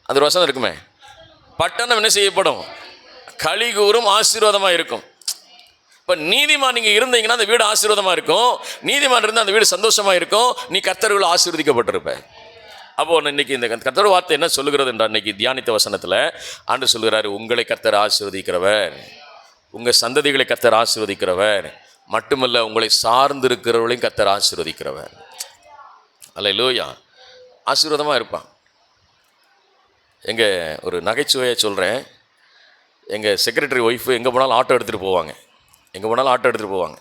அந்த ஒரு வசனம் இருக்குமே, பட்டணம் என்ன செய்யப்படும்? கலிகூரும் ஆசீர்வாதமாக இருக்கும். இப்போ நீதிமான் நீங்கள் இருந்தீங்கன்னா அந்த வீடு ஆசீர்வாதமாக இருக்கும். நீதிமான் இருந்தால் அந்த வீடு சந்தோஷமாக இருக்கும். நீ கர்த்தருக்குள் ஆசீர்வதிக்கப்பட்டிருப்ப. அப்போ இன்னைக்கு இந்த கர்த்தர் வார்த்தை என்ன சொல்லுகிறது என்றால், இன்னைக்கு தியானித்த வசனத்தில் ஆண்டு சொல்கிறாரு, உங்களை கர்த்தர் ஆசீர்வதிக்கிறவர், உங்கள் சந்ததிகளை கர்த்தர் ஆசீர்வதிக்கிறவர், மட்டுமல்ல உங்களை சார்ந்திருக்கிறவர்களையும் கர்த்தர் ஆசீர்வதிக்கிறவர். அல்லேலூயா. ஆசீர்வாதமாக இருப்பான். எங்கள் ஒரு நகைச்சுவையை சொல்கிறேன். எங்கள் செக்ரட்டரி ஒய்ஃபு எங்கே போனாலும் ஆட்டோ எடுத்துகிட்டு போவாங்க.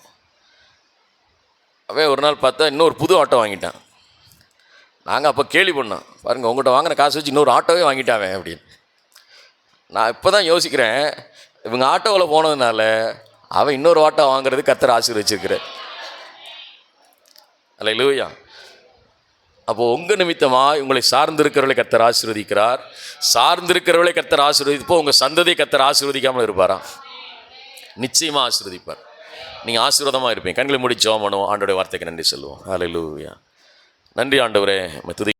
அவன் ஒரு நாள் பார்த்தா இன்னொரு புது ஆட்டோ வாங்கிட்டான். நாங்கள் அப்போ கேலி பண்ணோம், பாருங்கள் உங்கள்கிட்ட வாங்கின காசு வச்சு இன்னொரு ஆட்டோவே வாங்கிட்டாவே அப்படின்னு. நான் இப்போ தான் யோசிக்கிறேன், இவங்க ஆட்டோவில் போனதுனால அவன் இன்னொரு ஆட்டோ வாங்குறது கர்த்தர் ஆசீர்வதிச்சிருக்கிறார். அல்லேலூயா. அப்போது உங்கள் நிமித்தமாக உங்களை சார்ந்திருக்கிறவர்களை கர்த்தர் ஆசீர்வதிக்கிறார். சார்ந்திருக்கிறவர்களை கர்த்தர் ஆசீர்வதிப்போ உங்கள் சந்ததியை கர்த்தர் ஆசீர்வதிக்காமல் இருப்பாரா? நிச்சயமாக ஆசீர்வதிப்பார். நீங்கள் ஆசீர்வாதமாக இருப்பீங்க. கண்களை மூடி ஜெபம் பண்ணுவோம். ஆண்டவருடைய வார்த்தைக்கு நன்றி சொல்லுவோம். அல்லேலூயா. நன்றி ஆண்டவரே.